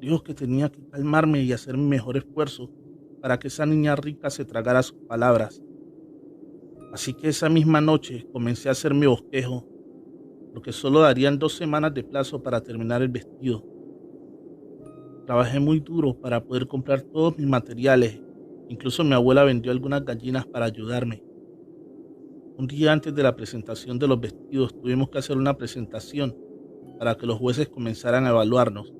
dijo que tenía que calmarme y hacer mi mejor esfuerzo para que esa niña rica se tragara sus palabras. Así que esa misma noche comencé a hacer mi bosquejo, porque solo darían 2 semanas de plazo para terminar el vestido. Trabajé muy duro para poder comprar todos mis materiales, incluso mi abuela vendió algunas gallinas para ayudarme. Un día antes de la presentación de los vestidos tuvimos que hacer una presentación para que los jueces comenzaran a evaluarnos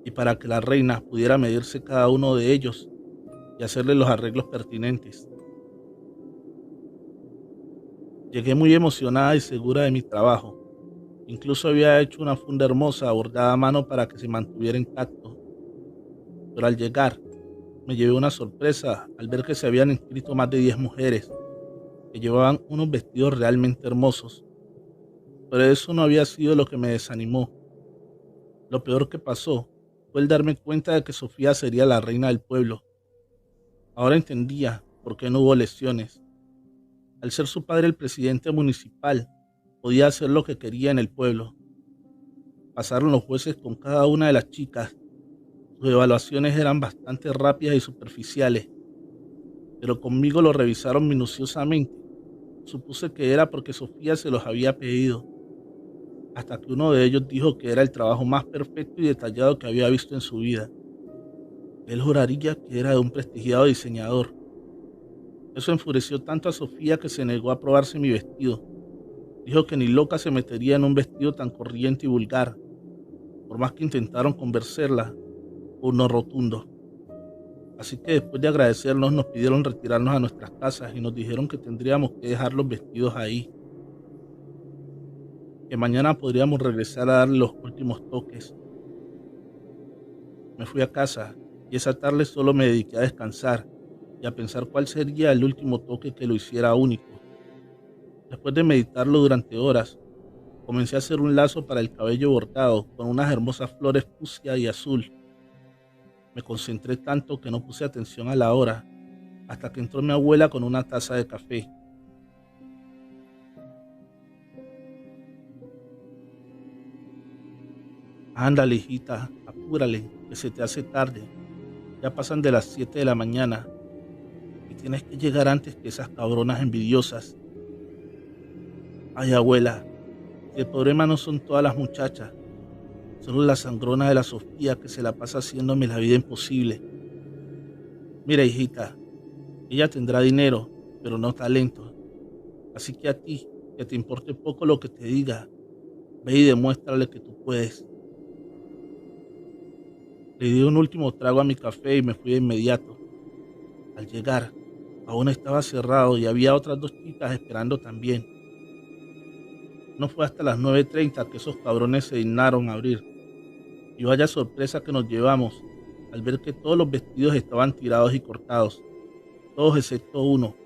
y para que la reina pudiera medirse cada uno de ellos y hacerle los arreglos pertinentes. Llegué muy emocionada y segura de mi trabajo. Incluso había hecho una funda hermosa bordada a mano para que se mantuviera intacto. Pero al llegar, me llevé una sorpresa al ver que se habían inscrito más de 10 mujeres que llevaban unos vestidos realmente hermosos. Pero eso no había sido lo que me desanimó. Lo peor que pasó fue el darme cuenta de que Sofía sería la reina del pueblo. Ahora entendía por qué no hubo lesiones. Al ser su padre el presidente municipal, podía hacer lo que quería en el pueblo. Pasaron los jueces con cada una de las chicas. Sus evaluaciones eran bastante rápidas y superficiales, pero conmigo lo revisaron minuciosamente. Supuse que era porque Sofía se los había pedido, hasta que uno de ellos dijo que era el trabajo más perfecto y detallado que había visto en su vida. Él juraría que era de un prestigiado diseñador. Eso enfureció tanto a Sofía que se negó a probarse mi vestido. Dijo que ni loca se metería en un vestido tan corriente y vulgar, por más que intentaron convencerla, fue un no rotundo. Así que después de agradecernos nos pidieron retirarnos a nuestras casas y nos dijeron que tendríamos que dejar los vestidos ahí, que mañana podríamos regresar a darle los últimos toques. Me fui a casa y esa tarde solo me dediqué a descansar y a pensar cuál sería el último toque que lo hiciera único. Después de meditarlo durante horas, comencé a hacer un lazo para el cabello bordado con unas hermosas flores fucsia y azul. Me concentré tanto que no puse atención a la hora, hasta que entró mi abuela con una taza de café. Ándale, hijita, apúrale, que se te hace tarde. Ya pasan de las 7 de la mañana y tienes que llegar antes que esas cabronas envidiosas. Ay, abuela, si el problema no son todas las muchachas, solo la sangrona de la Sofía que se la pasa haciéndome la vida imposible. Mira, hijita, ella tendrá dinero, pero no talento. Así que a ti, que te importe poco lo que te diga, ve y demuéstrale que tú puedes. Le di un último trago a mi café y me fui de inmediato. Al llegar, aún estaba cerrado y había otras 2 chicas esperando también. No fue hasta las 9:30 que esos cabrones se dignaron a abrir. Y vaya sorpresa que nos llevamos al ver que todos los vestidos estaban tirados y cortados, todos excepto uno,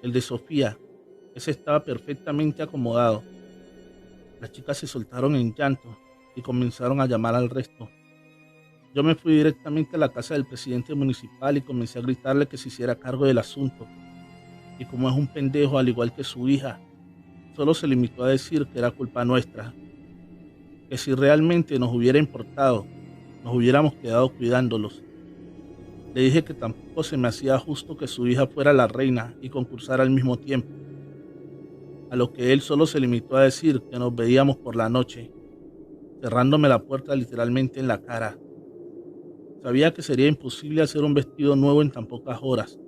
el de Sofía. Ese estaba perfectamente acomodado. Las chicas se soltaron en llanto y comenzaron a llamar al resto. Yo me fui directamente a la casa del presidente municipal y comencé a gritarle que se hiciera cargo del asunto. Y como es un pendejo al igual que su hija, solo se limitó a decir que era culpa nuestra, que si realmente nos hubiera importado, nos hubiéramos quedado cuidándolos. Le dije que tampoco se me hacía justo que su hija fuera la reina y concursara al mismo tiempo. a lo que él solo se limitó a decir que nos veíamos por la noche, cerrándome la puerta literalmente en la cara. Sabía que sería imposible hacer un vestido nuevo en tan pocas horas,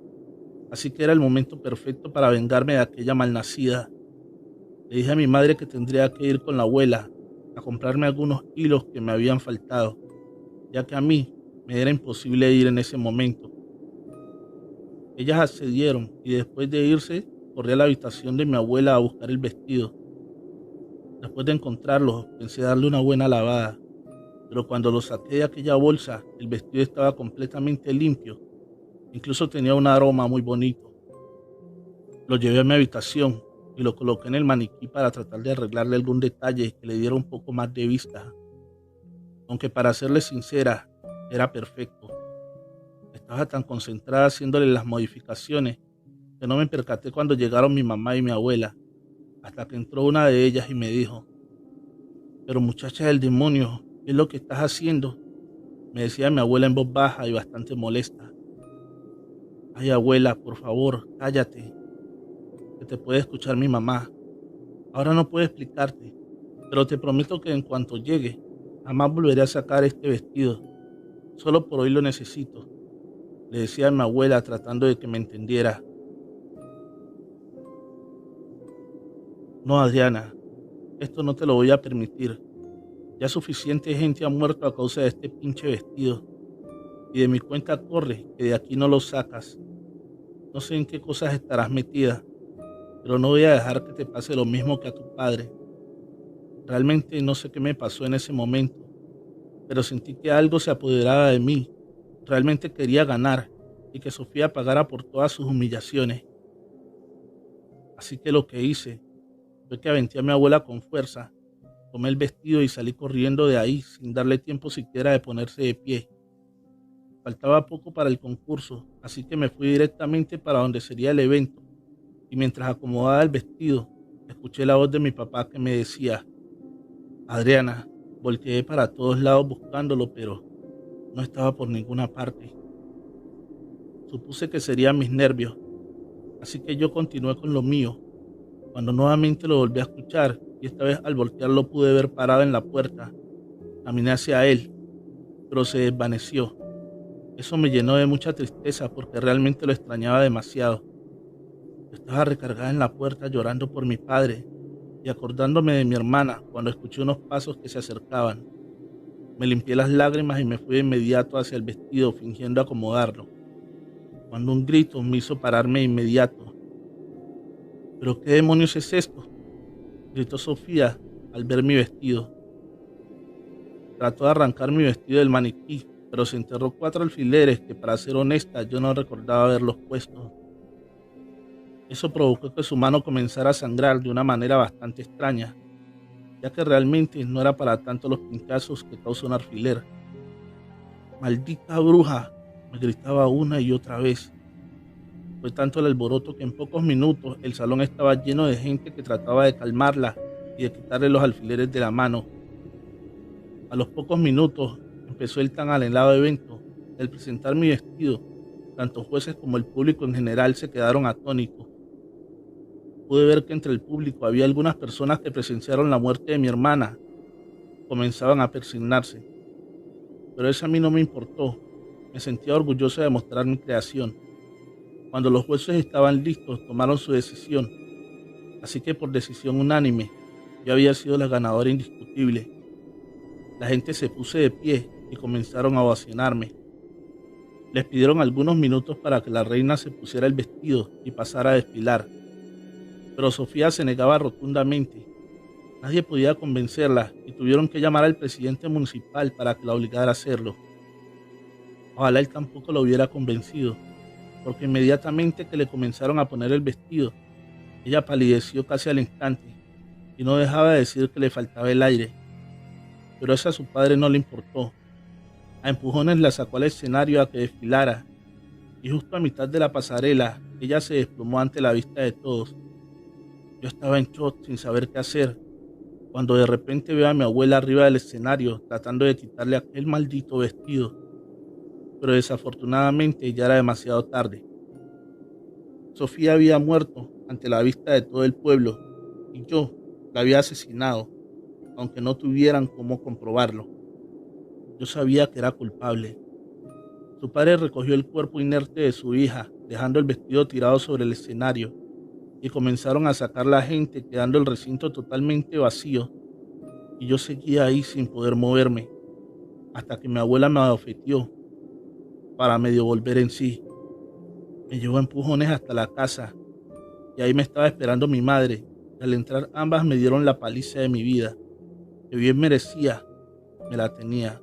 así que era el momento perfecto para vengarme de aquella malnacida. Le dije a mi madre que tendría que ir con la abuela a comprarme algunos hilos que me habían faltado, ya que a mí me era imposible ir en ese momento. Ellas accedieron y después de irse, corrí a la habitación de mi abuela a buscar el vestido. Después de encontrarlo, pensé darle una buena lavada, pero cuando lo saqué de aquella bolsa, el vestido estaba completamente limpio, incluso tenía un aroma muy bonito. Lo llevé a mi habitación y lo coloqué en el maniquí para tratar de arreglarle algún detalle que le diera un poco más de vista, aunque para serle sincera, era perfecto. Estaba tan concentrada haciéndole las modificaciones que no me percaté cuando llegaron mi mamá y mi abuela, hasta que entró una de ellas y me dijo: pero muchacha del demonio, ¿qué es lo que estás haciendo?, me decía mi abuela en voz baja y bastante molesta. Ay, abuela, por favor, cállate, que te puede escuchar mi mamá. Ahora no puedo explicarte, pero te prometo que en cuanto llegue, jamás volveré a sacar este vestido. Solo por hoy lo necesito, le decía a mi abuela tratando de que me entendiera. No, Adriana, esto no te lo voy a permitir. Ya suficiente gente ha muerto a causa de este pinche vestido. Y de mi cuenta corre que de aquí no lo sacas. No sé en qué cosas estarás metida, pero no voy a dejar que te pase lo mismo que a tu padre. Realmente no sé qué me pasó en ese momento, pero sentí que algo se apoderaba de mí. Realmente quería ganar y que Sofía pagara por todas sus humillaciones. Así que lo que hice fue que aventé a mi abuela con fuerza, tomé el vestido y salí corriendo de ahí sin darle tiempo siquiera de ponerse de pie. Faltaba poco para el concurso, así que me fui directamente para donde sería el evento, y mientras acomodaba el vestido, escuché la voz de mi papá que me decía: Adriana. Volteé para todos lados buscándolo, pero no estaba por ninguna parte. Supuse que serían mis nervios, así que yo continué con lo mío, cuando nuevamente lo volví a escuchar, y esta vez al voltear lo pude ver parado en la puerta. Caminé hacia él, pero se desvaneció. Eso me llenó de mucha tristeza porque realmente lo extrañaba demasiado. Estaba recargada en la puerta llorando por mi padre y acordándome de mi hermana cuando escuché unos pasos que se acercaban. Me limpié las lágrimas y me fui de inmediato hacia el vestido fingiendo acomodarlo, cuando un grito me hizo pararme de inmediato. ¿Pero qué demonios es esto?, gritó Sofía al ver mi vestido. Trató de arrancar mi vestido del maniquí, pero se enterró 4 alfileres que, para ser honesta, yo no recordaba haberlos puesto. Eso provocó que su mano comenzara a sangrar de una manera bastante extraña, ya que realmente no era para tanto los pinchazos que causa un alfiler. ¡Maldita bruja!, me gritaba una y otra vez. Fue tanto el alboroto que en pocos minutos el salón estaba lleno de gente que trataba de calmarla y de quitarle los alfileres de la mano. A los pocos minutos empezó el tan anhelado evento. Al presentar mi vestido, tanto jueces como el público en general se quedaron atónitos. Pude ver que entre el público había algunas personas que presenciaron la muerte de mi hermana. Comenzaban a persignarse, pero eso a mí no me importó. Me sentía orgulloso de mostrar mi creación. Cuando los jueces estaban listos, tomaron su decisión, así que por decisión unánime, yo había sido la ganadora indiscutible. La gente se puso de pie y comenzaron a ovacionarme. Les pidieron algunos minutos para que la reina se pusiera el vestido y pasara a desfilar, pero Sofía se negaba rotundamente. Nadie podía convencerla y tuvieron que llamar al presidente municipal para que la obligara a hacerlo. Ojalá él tampoco lo hubiera convencido, porque inmediatamente que le comenzaron a poner el vestido, ella palideció casi al instante y no dejaba de decir que le faltaba el aire. Pero eso a su padre no le importó. A empujones la sacó al escenario a que desfilara, y justo a mitad de la pasarela ella se desplomó ante la vista de todos. Yo estaba en shock sin saber qué hacer, cuando de repente veo a mi abuela arriba del escenario tratando de quitarle aquel maldito vestido, pero desafortunadamente ya era demasiado tarde. Sofía había muerto ante la vista de todo el pueblo, y yo la había asesinado, aunque no tuvieran cómo comprobarlo. Yo sabía que era culpable. Su padre recogió el cuerpo inerte de su hija, dejando el vestido tirado sobre el escenario, y comenzaron a sacar la gente, quedando el recinto totalmente vacío, y yo seguía ahí sin poder moverme, hasta que mi abuela me abofeteó para medio volver en sí. Me llevó a empujones hasta la casa, y ahí me estaba esperando mi madre, y al entrar ambas me dieron la paliza de mi vida, que bien merecía, me la tenía.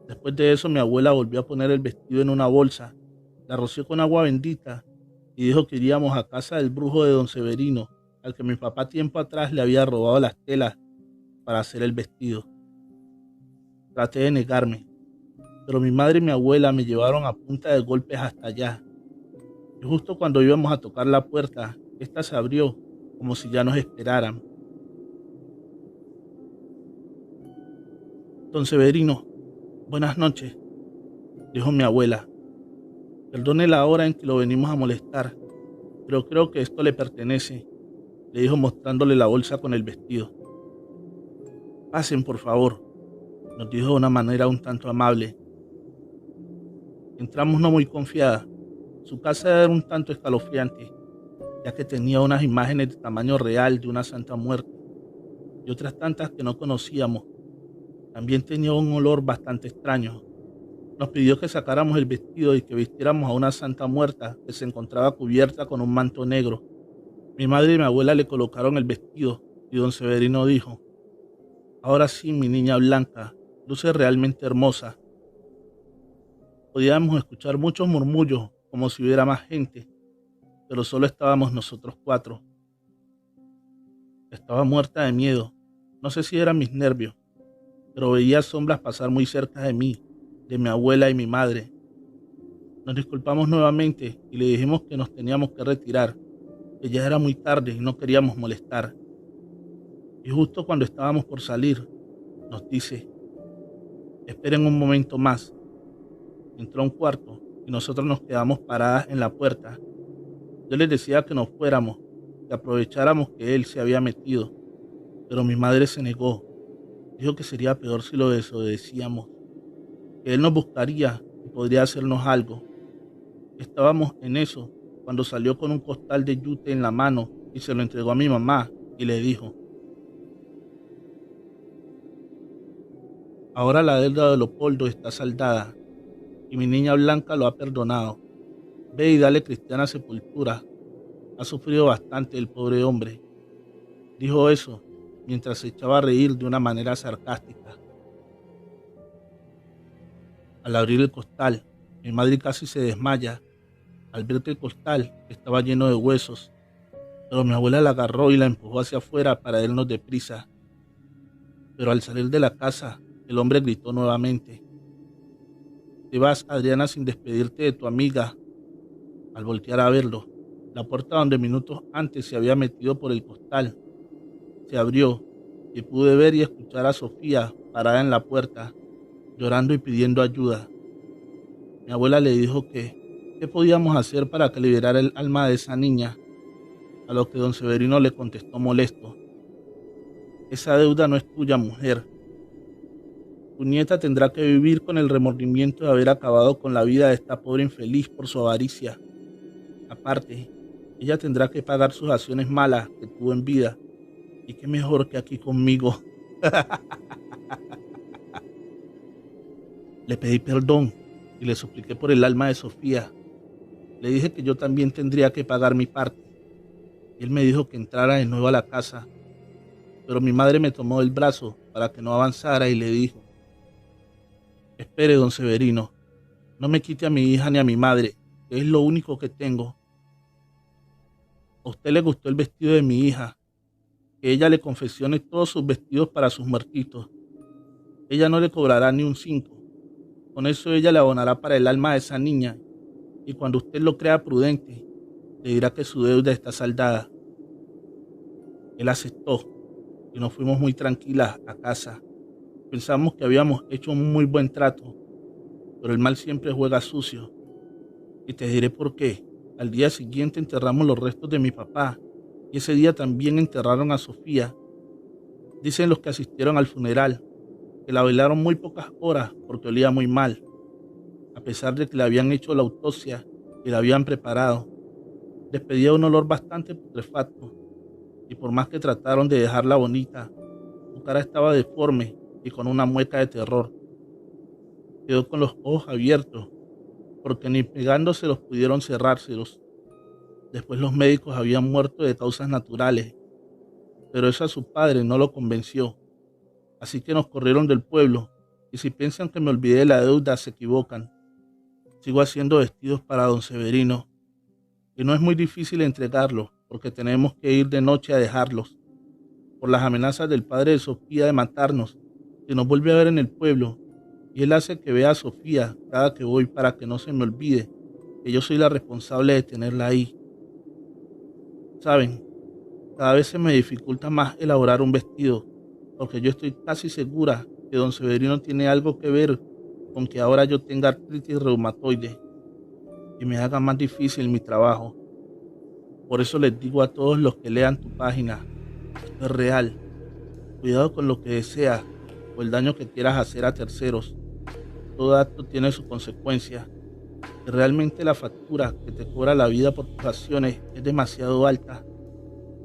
Después de eso mi abuela volvió a poner el vestido en una bolsa, la roció con agua bendita y dijo que iríamos a casa del brujo de don Severino, al que mi papá tiempo atrás le había robado las telas para hacer el vestido. Traté de negarme, pero mi madre y mi abuela me llevaron a punta de golpes hasta allá. Y justo cuando íbamos a tocar la puerta, esta se abrió como si ya nos esperaran. Don Severino, buenas noches, dijo mi abuela. Perdone la hora en que lo venimos a molestar, pero creo que esto le pertenece, le dijo mostrándole la bolsa con el vestido. Pasen, por favor, nos dijo de una manera un tanto amable. Entramos no muy confiadas. Su casa era un tanto escalofriante, ya que tenía unas imágenes de tamaño real de una santa muerte y otras tantas que no conocíamos. También tenía un olor bastante extraño. Nos pidió que sacáramos el vestido y que vistiéramos a una santa muerta que se encontraba cubierta con un manto negro. Mi madre y mi abuela le colocaron el vestido y don Severino dijo: ahora sí, mi niña blanca, luce realmente hermosa. Podíamos escuchar muchos murmullos como si hubiera más gente, pero solo estábamos nosotros cuatro. Estaba muerta de miedo. No sé si eran mis nervios, pero veía sombras pasar muy cerca de mí, de mi abuela y mi madre. Nos disculpamos nuevamente y le dijimos que nos teníamos que retirar, que ya era muy tarde y no queríamos molestar. Y justo cuando estábamos por salir, nos dice: esperen un momento más. Entró a un cuarto y nosotros nos quedamos paradas en la puerta. Yo les decía que nos fuéramos, que aprovecháramos que él se había metido, pero mi madre se negó. Dijo que sería peor si lo desobedecíamos, que él nos buscaría y podría hacernos algo. Estábamos en eso cuando salió con un costal de yute en la mano y se lo entregó a mi mamá y le dijo: ahora la deuda de Leopoldo está saldada y mi niña blanca lo ha perdonado. Ve y dale cristiana sepultura. Ha sufrido bastante el pobre hombre. Dijo eso mientras se echaba a reír de una manera sarcástica. Al abrir el costal, mi madre casi se desmaya al ver que el costal estaba lleno de huesos, pero mi abuela la agarró y la empujó hacia afuera para irnos deprisa. Pero al salir de la casa, el hombre gritó nuevamente: te vas, Adriana, sin despedirte de tu amiga. Al voltear a verlo, la puerta donde minutos antes se había metido por el costal se abrió y pude ver y escuchar a Sofía parada en la puerta, llorando y pidiendo ayuda. Mi abuela le dijo que qué podíamos hacer para que liberara el alma de esa niña, a lo que don Severino le contestó molesto: esa deuda no es tuya, mujer. Tu nieta tendrá que vivir con el remordimiento de haber acabado con la vida de esta pobre infeliz por su avaricia. Aparte, ella tendrá que pagar sus acciones malas que tuvo en vida. Y qué mejor que aquí conmigo. Le pedí perdón y le supliqué por el alma de Sofía. Le dije que yo también tendría que pagar mi parte. Y él me dijo que entrara de nuevo a la casa. Pero mi madre me tomó del brazo para que no avanzara y le dijo: espere, don Severino, no me quite a mi hija ni a mi madre, que es lo único que tengo. A usted le gustó el vestido de mi hija, que ella le confeccione todos sus vestidos para sus muertitos. Ella no le cobrará ni un 5. Con eso ella le abonará para el alma de esa niña, y cuando usted lo crea prudente, le dirá que su deuda está saldada. Él aceptó y nos fuimos muy tranquilas a casa. Pensamos que habíamos hecho un muy buen trato, pero el mal siempre juega sucio. Y te diré por qué. Al día siguiente enterramos los restos de mi papá y ese día también enterraron a Sofía. Dicen los que asistieron al funeral que la velaron muy pocas horas porque olía muy mal, a pesar de que le habían hecho la autopsia y la habían preparado. Despedía un olor bastante putrefacto, y por más que trataron de dejarla bonita, su cara estaba deforme y con una mueca de terror. Quedó con los ojos abiertos, porque ni pegándoselos pudieron cerrárselos. Después los médicos habían muerto de causas naturales, pero eso a su padre no lo convenció. Así que nos corrieron del pueblo, y si piensan que me olvidé de la deuda, se equivocan. Sigo haciendo vestidos para don Severino, y no es muy difícil entregarlos, porque tenemos que ir de noche a dejarlos. Por las amenazas del padre de Sofía de matarnos, si nos vuelve a ver en el pueblo, y él hace que vea a Sofía cada que voy para que no se me olvide que yo soy la responsable de tenerla ahí. Saben, cada vez se me dificulta más elaborar un vestido, porque yo estoy casi segura que don Severino tiene algo que ver con que ahora yo tenga artritis reumatoide y me haga más difícil mi trabajo. Por eso les digo a todos los que lean tu página, esto es real. Cuidado con lo que deseas o el daño que quieras hacer a terceros. Todo acto tiene su consecuencia. Si realmente la factura que te cobra la vida por tus acciones es demasiado alta,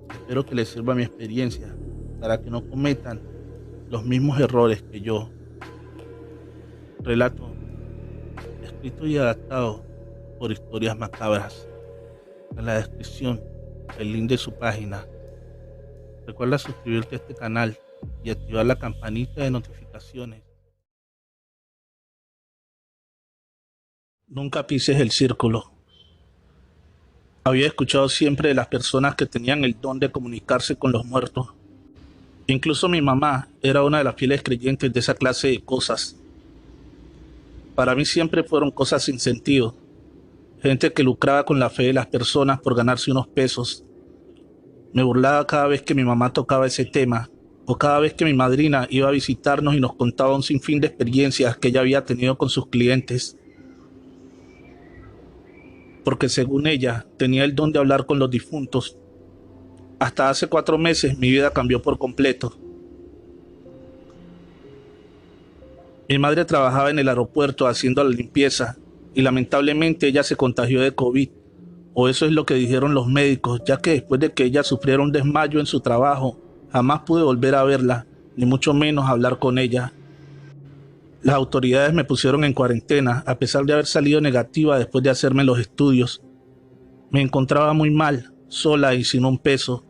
espero que les sirva mi experiencia para que no cometan los mismos errores que yo. Relato escrito y adaptado por Historias Macabras. En la descripción, el link de su página. Recuerda suscribirte a este canal y activar la campanita de notificaciones. Nunca pises el círculo. Había escuchado siempre de las personas que tenían el don de comunicarse con los muertos. Incluso mi mamá era una de las fieles creyentes de esa clase de cosas. Para mí siempre fueron cosas sin sentido. Gente que lucraba con la fe de las personas por ganarse unos pesos. Me burlaba cada vez que mi mamá tocaba ese tema, o cada vez que mi madrina iba a visitarnos y nos contaba un sinfín de experiencias que ella había tenido con sus clientes. Porque según ella, tenía el don de hablar con los difuntos. Hasta hace 4 meses mi vida cambió por completo. Mi madre trabajaba en el aeropuerto haciendo la limpieza y lamentablemente ella se contagió de COVID, o eso es lo que dijeron los médicos, ya que después de que ella sufriera un desmayo en su trabajo, jamás pude volver a verla, ni mucho menos hablar con ella. Las autoridades me pusieron en cuarentena, a pesar de haber salido negativa después de hacerme los estudios. Me encontraba muy mal, sola y sin un peso.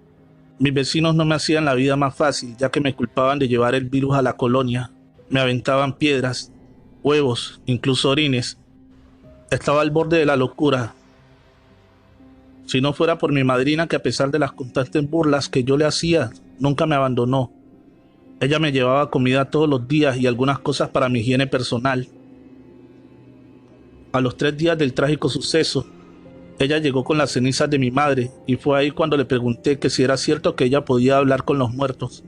Mis vecinos no me hacían la vida más fácil, ya que me culpaban de llevar el virus a la colonia. Me aventaban piedras, huevos, incluso orines. Estaba al borde de la locura. Si no fuera por mi madrina, que a pesar de las constantes burlas que yo le hacía, nunca me abandonó. Ella me llevaba comida todos los días y algunas cosas para mi higiene personal. A los 3 días del trágico suceso, ella llegó con las cenizas de mi madre y fue ahí cuando le pregunté que si era cierto que ella podía hablar con los muertos.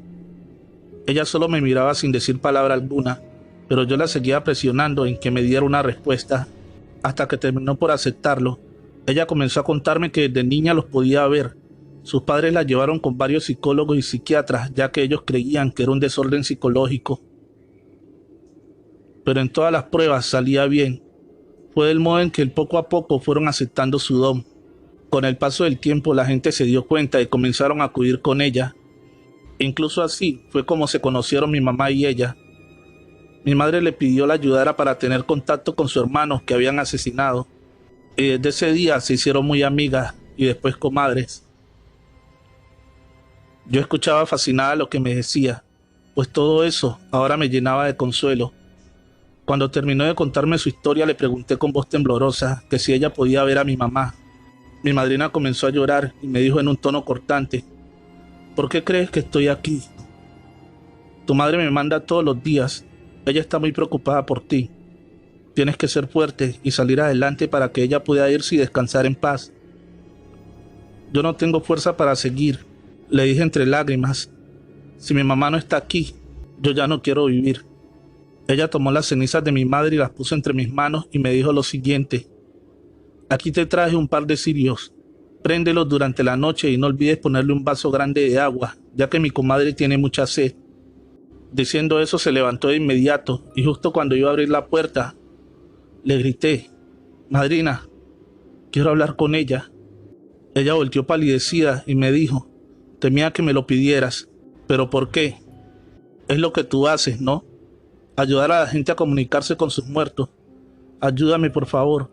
Ella solo me miraba sin decir palabra alguna, pero yo la seguía presionando en que me diera una respuesta, hasta que terminó por aceptarlo. Ella comenzó a contarme que desde niña los podía ver. Sus padres la llevaron con varios psicólogos y psiquiatras, ya que ellos creían que era un desorden psicológico. Pero en todas las pruebas salía bien. Fue del modo en que poco a poco fueron aceptando su don. Con el paso del tiempo la gente se dio cuenta y comenzaron a acudir con ella. Incluso así fue como se conocieron mi mamá y ella. Mi madre le pidió la ayudara para tener contacto con sus hermanos que habían asesinado. Y desde ese día se hicieron muy amigas y después comadres. Yo escuchaba fascinada lo que me decía, pues todo eso ahora me llenaba de consuelo. Cuando terminó de contarme su historia, le pregunté con voz temblorosa que si ella podía ver a mi mamá. Mi madrina comenzó a llorar y me dijo en un tono cortante: ¿por qué crees que estoy aquí? Tu madre me manda todos los días. Ella está muy preocupada por ti. Tienes que ser fuerte y salir adelante para que ella pueda irse y descansar en paz. Yo no tengo fuerza para seguir, le dije entre lágrimas. Si mi mamá no está aquí, yo ya no quiero vivir. Ella tomó las cenizas de mi madre y las puso entre mis manos y me dijo lo siguiente: aquí te traje un par de cirios. Préndelos durante la noche y no olvides ponerle un vaso grande de agua, ya que mi comadre tiene mucha sed. Diciendo eso se levantó de inmediato y justo cuando iba a abrir la puerta, le grité: «Madrina, quiero hablar con ella». Ella volteó palidecida y me dijo: «Temía que me lo pidieras». «¿Pero por qué?». «Es lo que tú haces, ¿no? Ayudar a la gente a comunicarse con sus muertos. Ayúdame, por favor».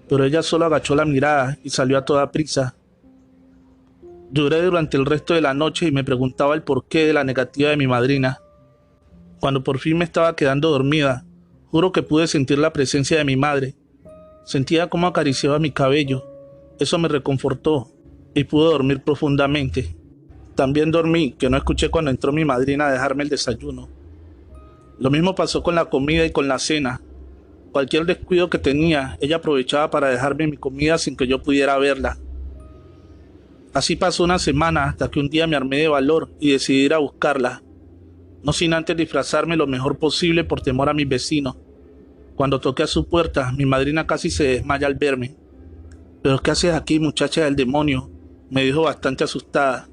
Pero ella solo agachó la mirada y salió a toda prisa. Lloré durante el resto de la noche y me preguntaba el porqué de la negativa de mi madrina. Cuando por fin me estaba quedando dormida, juro que pude sentir la presencia de mi madre. Sentía cómo acariciaba mi cabello. Eso me reconfortó y pude dormir profundamente. También dormí, que no escuché cuando entró mi madrina a dejarme el desayuno. Lo mismo pasó con la comida y con la cena. Cualquier descuido que tenía, ella aprovechaba para dejarme mi comida sin que yo pudiera verla. Así pasó una semana hasta que un día me armé de valor y decidí ir a buscarla, no sin antes disfrazarme lo mejor posible por temor a mis vecinos. Cuando toqué a su puerta, mi madrina casi se desmaya al verme. «¿Pero qué haces aquí, muchacha del demonio?», me dijo bastante asustada.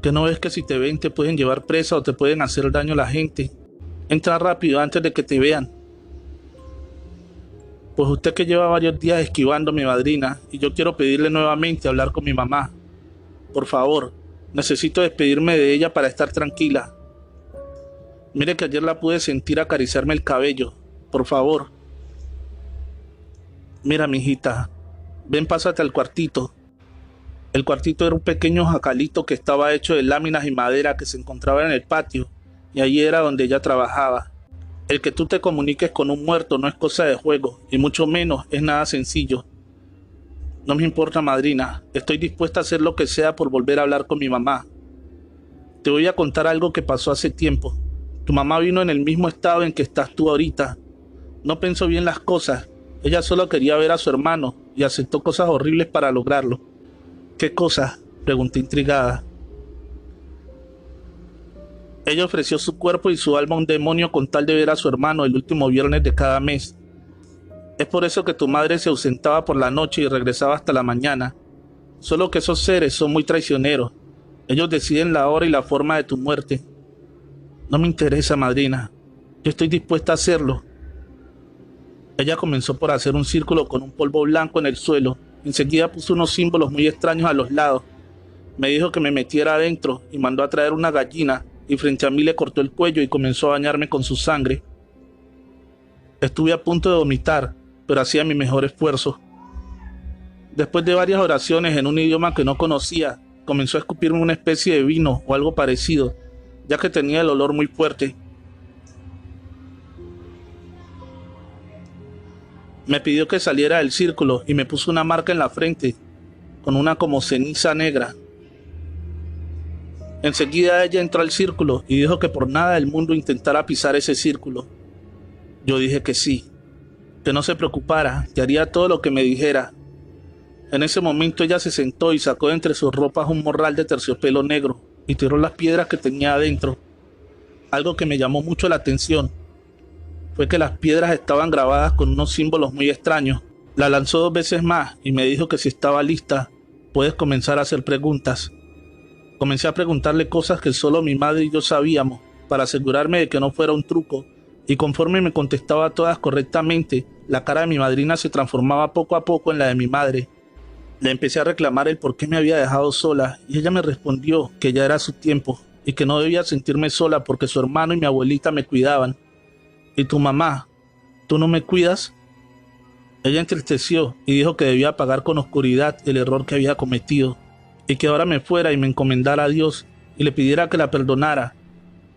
«¿Que no ves que si te ven te pueden llevar presa o te pueden hacer daño a la gente? Entra rápido antes de que te vean». «Pues usted que lleva varios días esquivando a mi madrina y yo quiero pedirle nuevamente hablar con mi mamá. Por favor, necesito despedirme de ella para estar tranquila. Mire que ayer la pude sentir acariciarme el cabello. Por favor». «Mira, mijita, ven, pásate al cuartito». El cuartito era un pequeño jacalito que estaba hecho de láminas y madera que se encontraba en el patio, y allí era donde ella trabajaba. El que tú te comuniques con un muerto no es cosa de juego, y mucho menos es nada sencillo. No me importa, madrina, estoy dispuesta a hacer lo que sea por volver a hablar con mi mamá. Te voy a contar algo que pasó hace tiempo. Tu mamá vino en el mismo estado en que estás tú ahorita. No pensó bien las cosas. Ella solo quería ver a su hermano y aceptó cosas horribles para lograrlo». «¿Qué cosas?», pregunté intrigada. «Ella ofreció su cuerpo y su alma a un demonio con tal de ver a su hermano el último viernes de cada mes. Es por eso que tu madre se ausentaba por la noche y regresaba hasta la mañana. Solo que esos seres son muy traicioneros. Ellos deciden la hora y la forma de tu muerte». «No me interesa, madrina. Yo estoy dispuesta a hacerlo». Ella comenzó por hacer un círculo con un polvo blanco en el suelo. Enseguida puso unos símbolos muy extraños a los lados. Me dijo que me metiera adentro y mandó a traer una gallina y frente a mí le cortó el cuello y comenzó a bañarme con su sangre. Estuve a punto de vomitar, pero hacía mi mejor esfuerzo. Después de varias oraciones en un idioma que no conocía, comenzó a escupirme una especie de vino o algo parecido, ya que tenía el olor muy fuerte. Me pidió que saliera del círculo y me puso una marca en la frente, con una como ceniza negra. Enseguida ella entró al círculo y dijo que por nada del mundo intentara pisar ese círculo. Yo dije que sí, que no se preocupara, que haría todo lo que me dijera. En ese momento ella se sentó y sacó de entre sus ropas un morral de terciopelo negro y tiró las piedras que tenía adentro. Algo que me llamó mucho la atención fue que las piedras estaban grabadas con unos símbolos muy extraños. La lanzó 2 veces más y me dijo que si estaba lista, puedes comenzar a hacer preguntas. Comencé a preguntarle cosas que solo mi madre y yo sabíamos, para asegurarme de que no fuera un truco, y conforme me contestaba todas correctamente, la cara de mi madrina se transformaba poco a poco en la de mi madre. Le empecé a reclamar el por qué me había dejado sola, y ella me respondió que ya era su tiempo, y que no debía sentirme sola porque su hermano y mi abuelita me cuidaban. ¿Y tu mamá? ¿Tú no me cuidas? Ella entristeció y dijo que debía pagar con oscuridad el error que había cometido, y que ahora me fuera y me encomendara a Dios y le pidiera que la perdonara,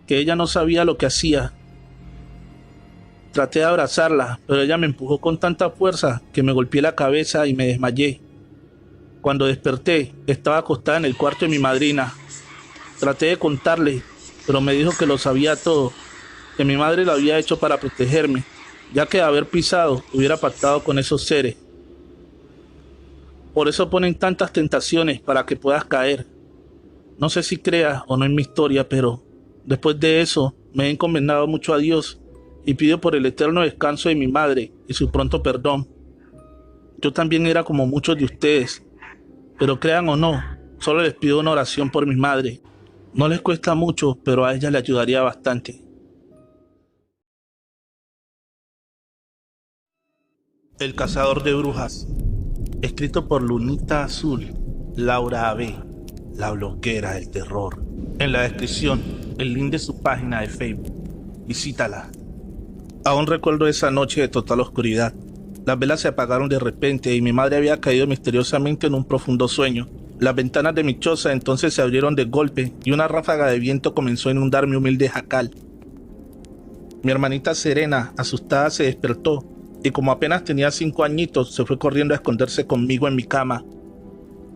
que ella no sabía lo que hacía. Traté de abrazarla, pero ella me empujó con tanta fuerza que me golpeé la cabeza y me desmayé. Cuando desperté, estaba acostada en el cuarto de mi madrina. Traté de contarle, pero me dijo que lo sabía todo, que mi madre lo había hecho para protegerme, ya que de haber pisado hubiera pactado con esos seres. Por eso ponen tantas tentaciones para que puedas caer. No sé si creas o no en mi historia, pero después de eso me he encomendado mucho a Dios y pido por el eterno descanso de mi madre y su pronto perdón. Yo también era como muchos de ustedes, pero crean o no, solo les pido una oración por mi madre. No les cuesta mucho, pero a ella le ayudaría bastante. El cazador de brujas, escrito por Lunita Azul, Laura A.B., la bloguera del terror. En la descripción, el link de su página de Facebook. Visítala. Aún recuerdo esa noche de total oscuridad. Las velas se apagaron de repente y mi madre había caído misteriosamente en un profundo sueño. Las ventanas de mi choza entonces se abrieron de golpe y una ráfaga de viento comenzó a inundar mi humilde jacal. Mi hermanita Serena, asustada, se despertó y como apenas tenía 5 añitos, se fue corriendo a esconderse conmigo en mi cama.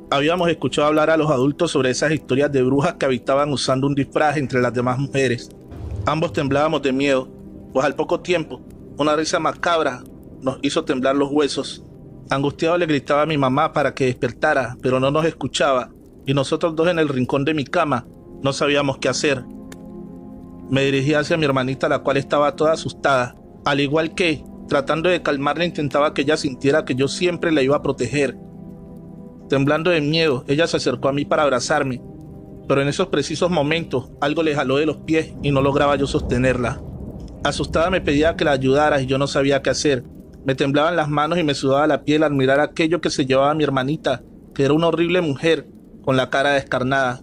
Habíamos escuchado hablar a los adultos sobre esas historias de brujas que habitaban usando un disfraz entre las demás mujeres. Ambos temblábamos de miedo, pues al poco tiempo, una risa macabra nos hizo temblar los huesos. Angustiado le gritaba a mi mamá para que despertara, pero no nos escuchaba, y nosotros dos en el rincón de mi cama no sabíamos qué hacer. Me dirigí hacia mi hermanita, la cual estaba toda asustada. Al igual que, tratando de calmarla, intentaba que ella sintiera que yo siempre la iba a proteger. Temblando de miedo, ella se acercó a mí para abrazarme, pero en esos precisos momentos algo le jaló de los pies y no lograba yo sostenerla. Asustada me pedía que la ayudara y yo no sabía qué hacer. Me temblaban las manos y me sudaba la piel al mirar aquello que se llevaba a mi hermanita, que era una horrible mujer con la cara descarnada.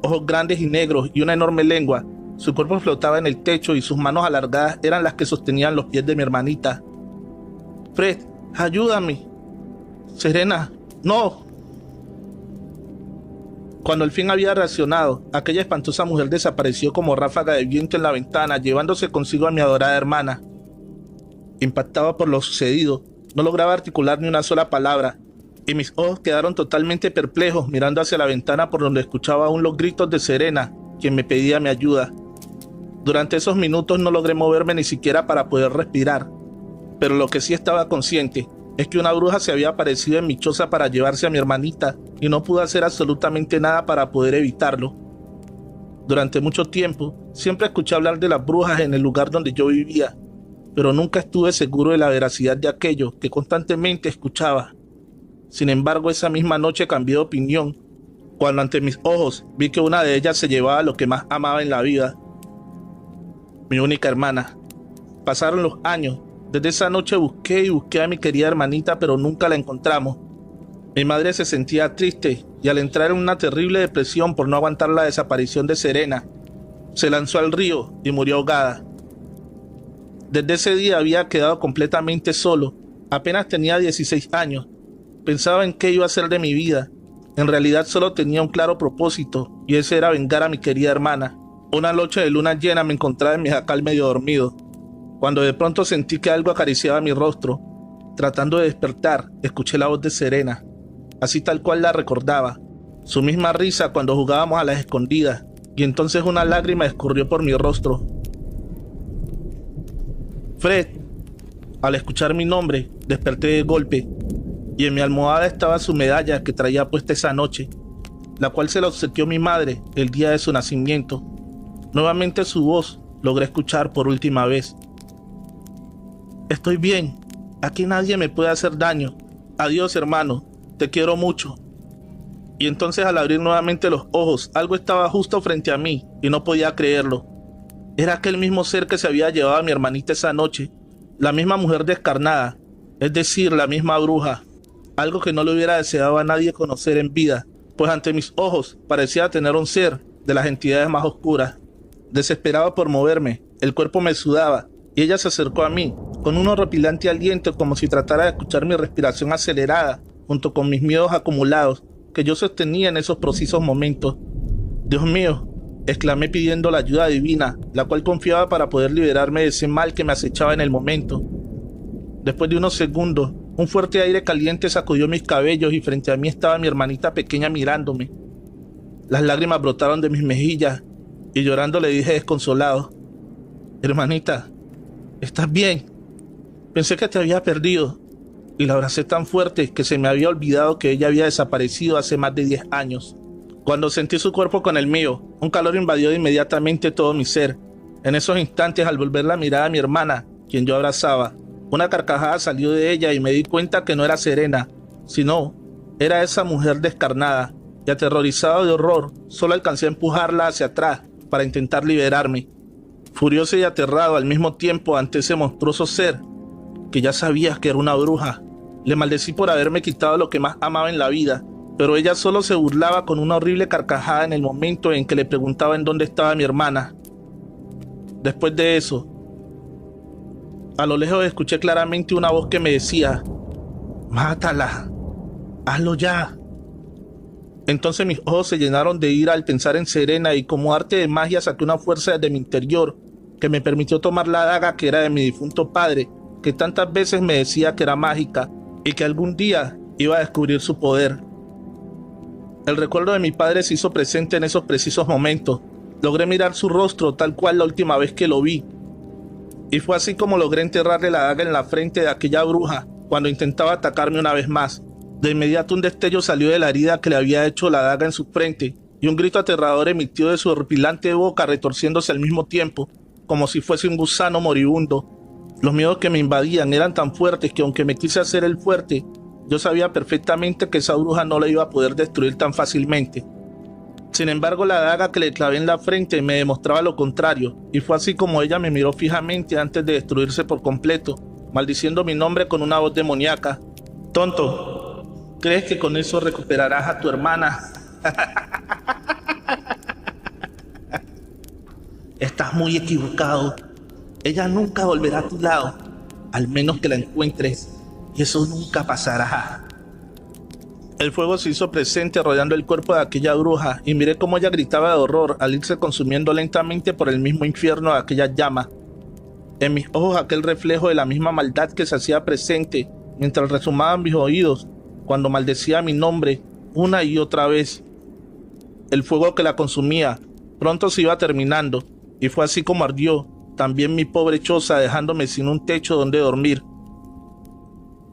Ojos grandes y negros y una enorme lengua. Su cuerpo flotaba en el techo y sus manos alargadas eran las que sostenían los pies de mi hermanita. Fred, ayúdame. Serena, no. Cuando al fin había reaccionado, aquella espantosa mujer desapareció como ráfaga de viento en la ventana, llevándose consigo a mi adorada hermana. Impactado por lo sucedido, no lograba articular ni una sola palabra, y mis ojos quedaron totalmente perplejos mirando hacia la ventana por donde escuchaba aún los gritos de Serena, quien me pedía mi ayuda. Durante esos minutos no logré moverme ni siquiera para poder respirar, pero lo que sí estaba consciente es que una bruja se había aparecido en mi choza para llevarse a mi hermanita y no pude hacer absolutamente nada para poder evitarlo. Durante mucho tiempo siempre escuché hablar de las brujas en el lugar donde yo vivía, pero nunca estuve seguro de la veracidad de aquello que constantemente escuchaba. Sin embargo, esa misma noche cambié de opinión, cuando ante mis ojos vi que una de ellas se llevaba lo que más amaba en la vida, mi única hermana. Pasaron los años. Desde esa noche busqué a mi querida hermanita, pero nunca la encontramos. Mi madre se sentía triste y al entrar en una terrible depresión por no aguantar la desaparición de Serena, se lanzó al río y murió ahogada. Desde ese día había quedado completamente solo. Apenas tenía 16 años. Pensaba en qué iba a hacer de mi vida. En realidad solo tenía un claro propósito, y ese era vengar a mi querida hermana. Una noche de luna llena me encontraba en mi jacal medio dormido, cuando de pronto sentí que algo acariciaba mi rostro. Tratando de despertar, escuché la voz de Serena, así tal cual la recordaba, su misma risa cuando jugábamos a las escondidas, y entonces una lágrima escurrió por mi rostro. Fred. Al escuchar mi nombre, desperté de golpe, y en mi almohada estaba su medalla que traía puesta esa noche, la cual se la obsequió mi madre el día de su nacimiento. Nuevamente su voz logré escuchar por última vez. Estoy bien, aquí nadie me puede hacer daño. Adiós, hermano, te quiero mucho. Y entonces al abrir nuevamente los ojos, algo estaba justo frente a mí y no podía creerlo. Era aquel mismo ser que se había llevado a mi hermanita esa noche, la misma mujer descarnada, es decir, la misma bruja, algo que no le hubiera deseado a nadie conocer en vida, pues ante mis ojos parecía tener un ser de las entidades más oscuras. Desesperado por moverme, el cuerpo me sudaba y ella se acercó a mí con un horripilante aliento como si tratara de escuchar mi respiración acelerada junto con mis miedos acumulados que yo sostenía en esos precisos momentos. Dios mío, exclamé pidiendo la ayuda divina, la cual confiaba para poder liberarme de ese mal que me acechaba en el momento. Después de unos segundos, un fuerte aire caliente sacudió mis cabellos y frente a mí estaba mi hermanita pequeña mirándome. Las lágrimas brotaron de mis mejillas y llorando le dije desconsolado: hermanita, ¿estás bien? Pensé que te había perdido. Y la abracé tan fuerte que se me había olvidado que ella había desaparecido hace más de 10 años. Cuando sentí su cuerpo con el mío, un calor invadió inmediatamente todo mi ser. En esos instantes, al volver la mirada a mi hermana, quien yo abrazaba, Una carcajada salió de ella y me di cuenta que no era Serena, sino era esa mujer descarnada, y aterrorizado de horror, solo alcancé a empujarla hacia atrás para intentar liberarme. Furioso y aterrado al mismo tiempo ante ese monstruoso ser, que ya sabía que era una bruja, le maldecí por haberme quitado lo que más amaba en la vida, pero ella solo se burlaba con una horrible carcajada en el momento en que le preguntaba en dónde estaba mi hermana. Después de eso, a lo lejos escuché claramente una voz que me decía: «Mátala, hazlo ya». Entonces mis ojos se llenaron de ira al pensar en Serena y como arte de magia saqué una fuerza de mi interior que me permitió tomar la daga que era de mi difunto padre, que tantas veces me decía que era mágica y que algún día iba a descubrir su poder. El recuerdo de mi padre se hizo presente en esos precisos momentos. Logré mirar su rostro tal cual la última vez que lo vi. Y fue así como logré enterrarle la daga en la frente de aquella bruja cuando intentaba atacarme una vez más. De inmediato un destello salió de la herida que le había hecho la daga en su frente y un grito aterrador emitió de su horripilante boca retorciéndose al mismo tiempo, como si fuese un gusano moribundo. Los miedos que me invadían eran tan fuertes que aunque me quise hacer el fuerte, yo sabía perfectamente que esa bruja no la iba a poder destruir tan fácilmente. Sin embargo, la daga que le clavé en la frente me demostraba lo contrario, y fue así como ella me miró fijamente antes de destruirse por completo, maldiciendo mi nombre con una voz demoníaca. «Tonto, ¿crees que con eso recuperarás a tu hermana? Estás muy equivocado. Ella nunca volverá a tu lado, al menos que la encuentres, y eso nunca pasará». El fuego se hizo presente rodeando el cuerpo de aquella bruja y miré cómo ella gritaba de horror al irse consumiendo lentamente por el mismo infierno de aquellas llamas. En mis ojos aquel reflejo de la misma maldad que se hacía presente mientras resumaban mis oídos cuando maldecía mi nombre una y otra vez. El fuego que la consumía pronto se iba terminando y fue así como ardió también mi pobre choza, dejándome sin un techo donde dormir.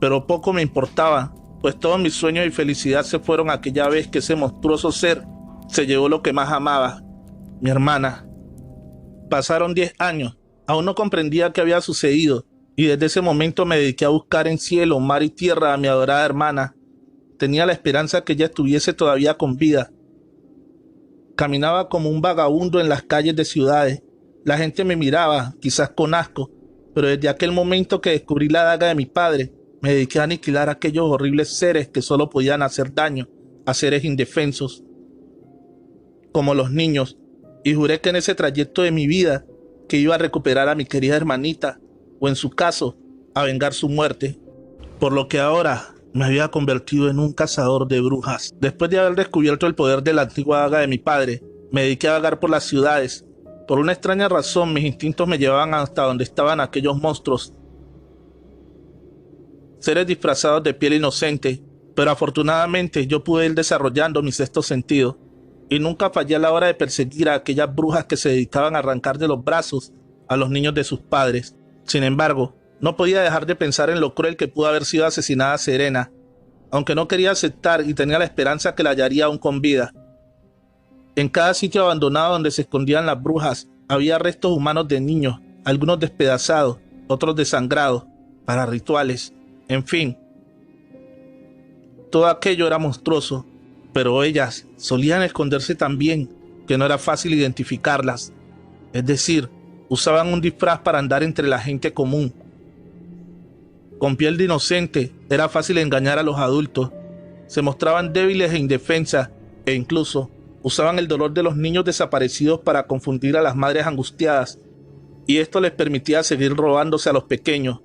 Pero poco me importaba, pues todos mis sueños y felicidad se fueron aquella vez que ese monstruoso ser se llevó lo que más amaba, mi hermana. Pasaron 10 años, aún no comprendía qué había sucedido, y desde ese momento me dediqué a buscar en cielo, mar y tierra a mi adorada hermana. Tenía la esperanza que ella estuviese todavía con vida. Caminaba como un vagabundo en las calles de ciudades. La gente me miraba, quizás con asco, pero desde aquel momento que descubrí la daga de mi padre, me dediqué a aniquilar a aquellos horribles seres que solo podían hacer daño a seres indefensos, como los niños, y juré que en ese trayecto de mi vida que iba a recuperar a mi querida hermanita, o en su caso, a vengar su muerte, por lo que ahora me había convertido en un cazador de brujas. Después de haber descubierto el poder de la antigua daga de mi padre, me dediqué a vagar por las ciudades. Por una extraña razón, mis instintos me llevaban hasta donde estaban aquellos monstruos, seres disfrazados de piel inocente, pero afortunadamente yo pude ir desarrollando mi sexto sentido, y nunca fallé a la hora de perseguir a aquellas brujas que se dedicaban a arrancar de los brazos a los niños de sus padres. Sin embargo, no podía dejar de pensar en lo cruel que pudo haber sido asesinada Serena, aunque no quería aceptar y tenía la esperanza que la hallaría aún con vida. En cada sitio abandonado donde se escondían las brujas, había restos humanos de niños, algunos despedazados, otros desangrados, para rituales. En fin, todo aquello era monstruoso, pero ellas solían esconderse tan bien que no era fácil identificarlas. Es decir, usaban un disfraz para andar entre la gente común. Con piel de inocente era fácil engañar a los adultos. Se mostraban débiles e indefensas e incluso usaban el dolor de los niños desaparecidos para confundir a las madres angustiadas, y esto les permitía seguir robándose a los pequeños.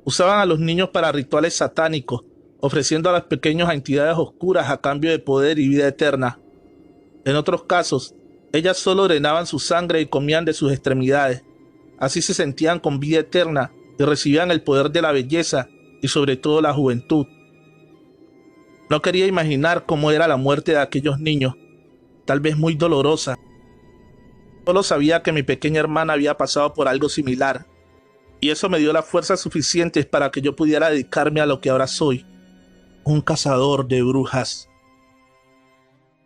Usaban a los niños para rituales satánicos, ofreciendo a los pequeños a entidades oscuras a cambio de poder y vida eterna. En otros casos, ellas solo drenaban su sangre y comían de sus extremidades. Así se sentían con vida eterna y recibían el poder de la belleza y sobre todo la juventud. No quería imaginar cómo era la muerte de aquellos niños, tal vez muy dolorosa. Solo sabía que mi pequeña hermana había pasado por algo similar, y eso me dio las fuerzas suficientes para que yo pudiera dedicarme a lo que ahora soy, un cazador de brujas.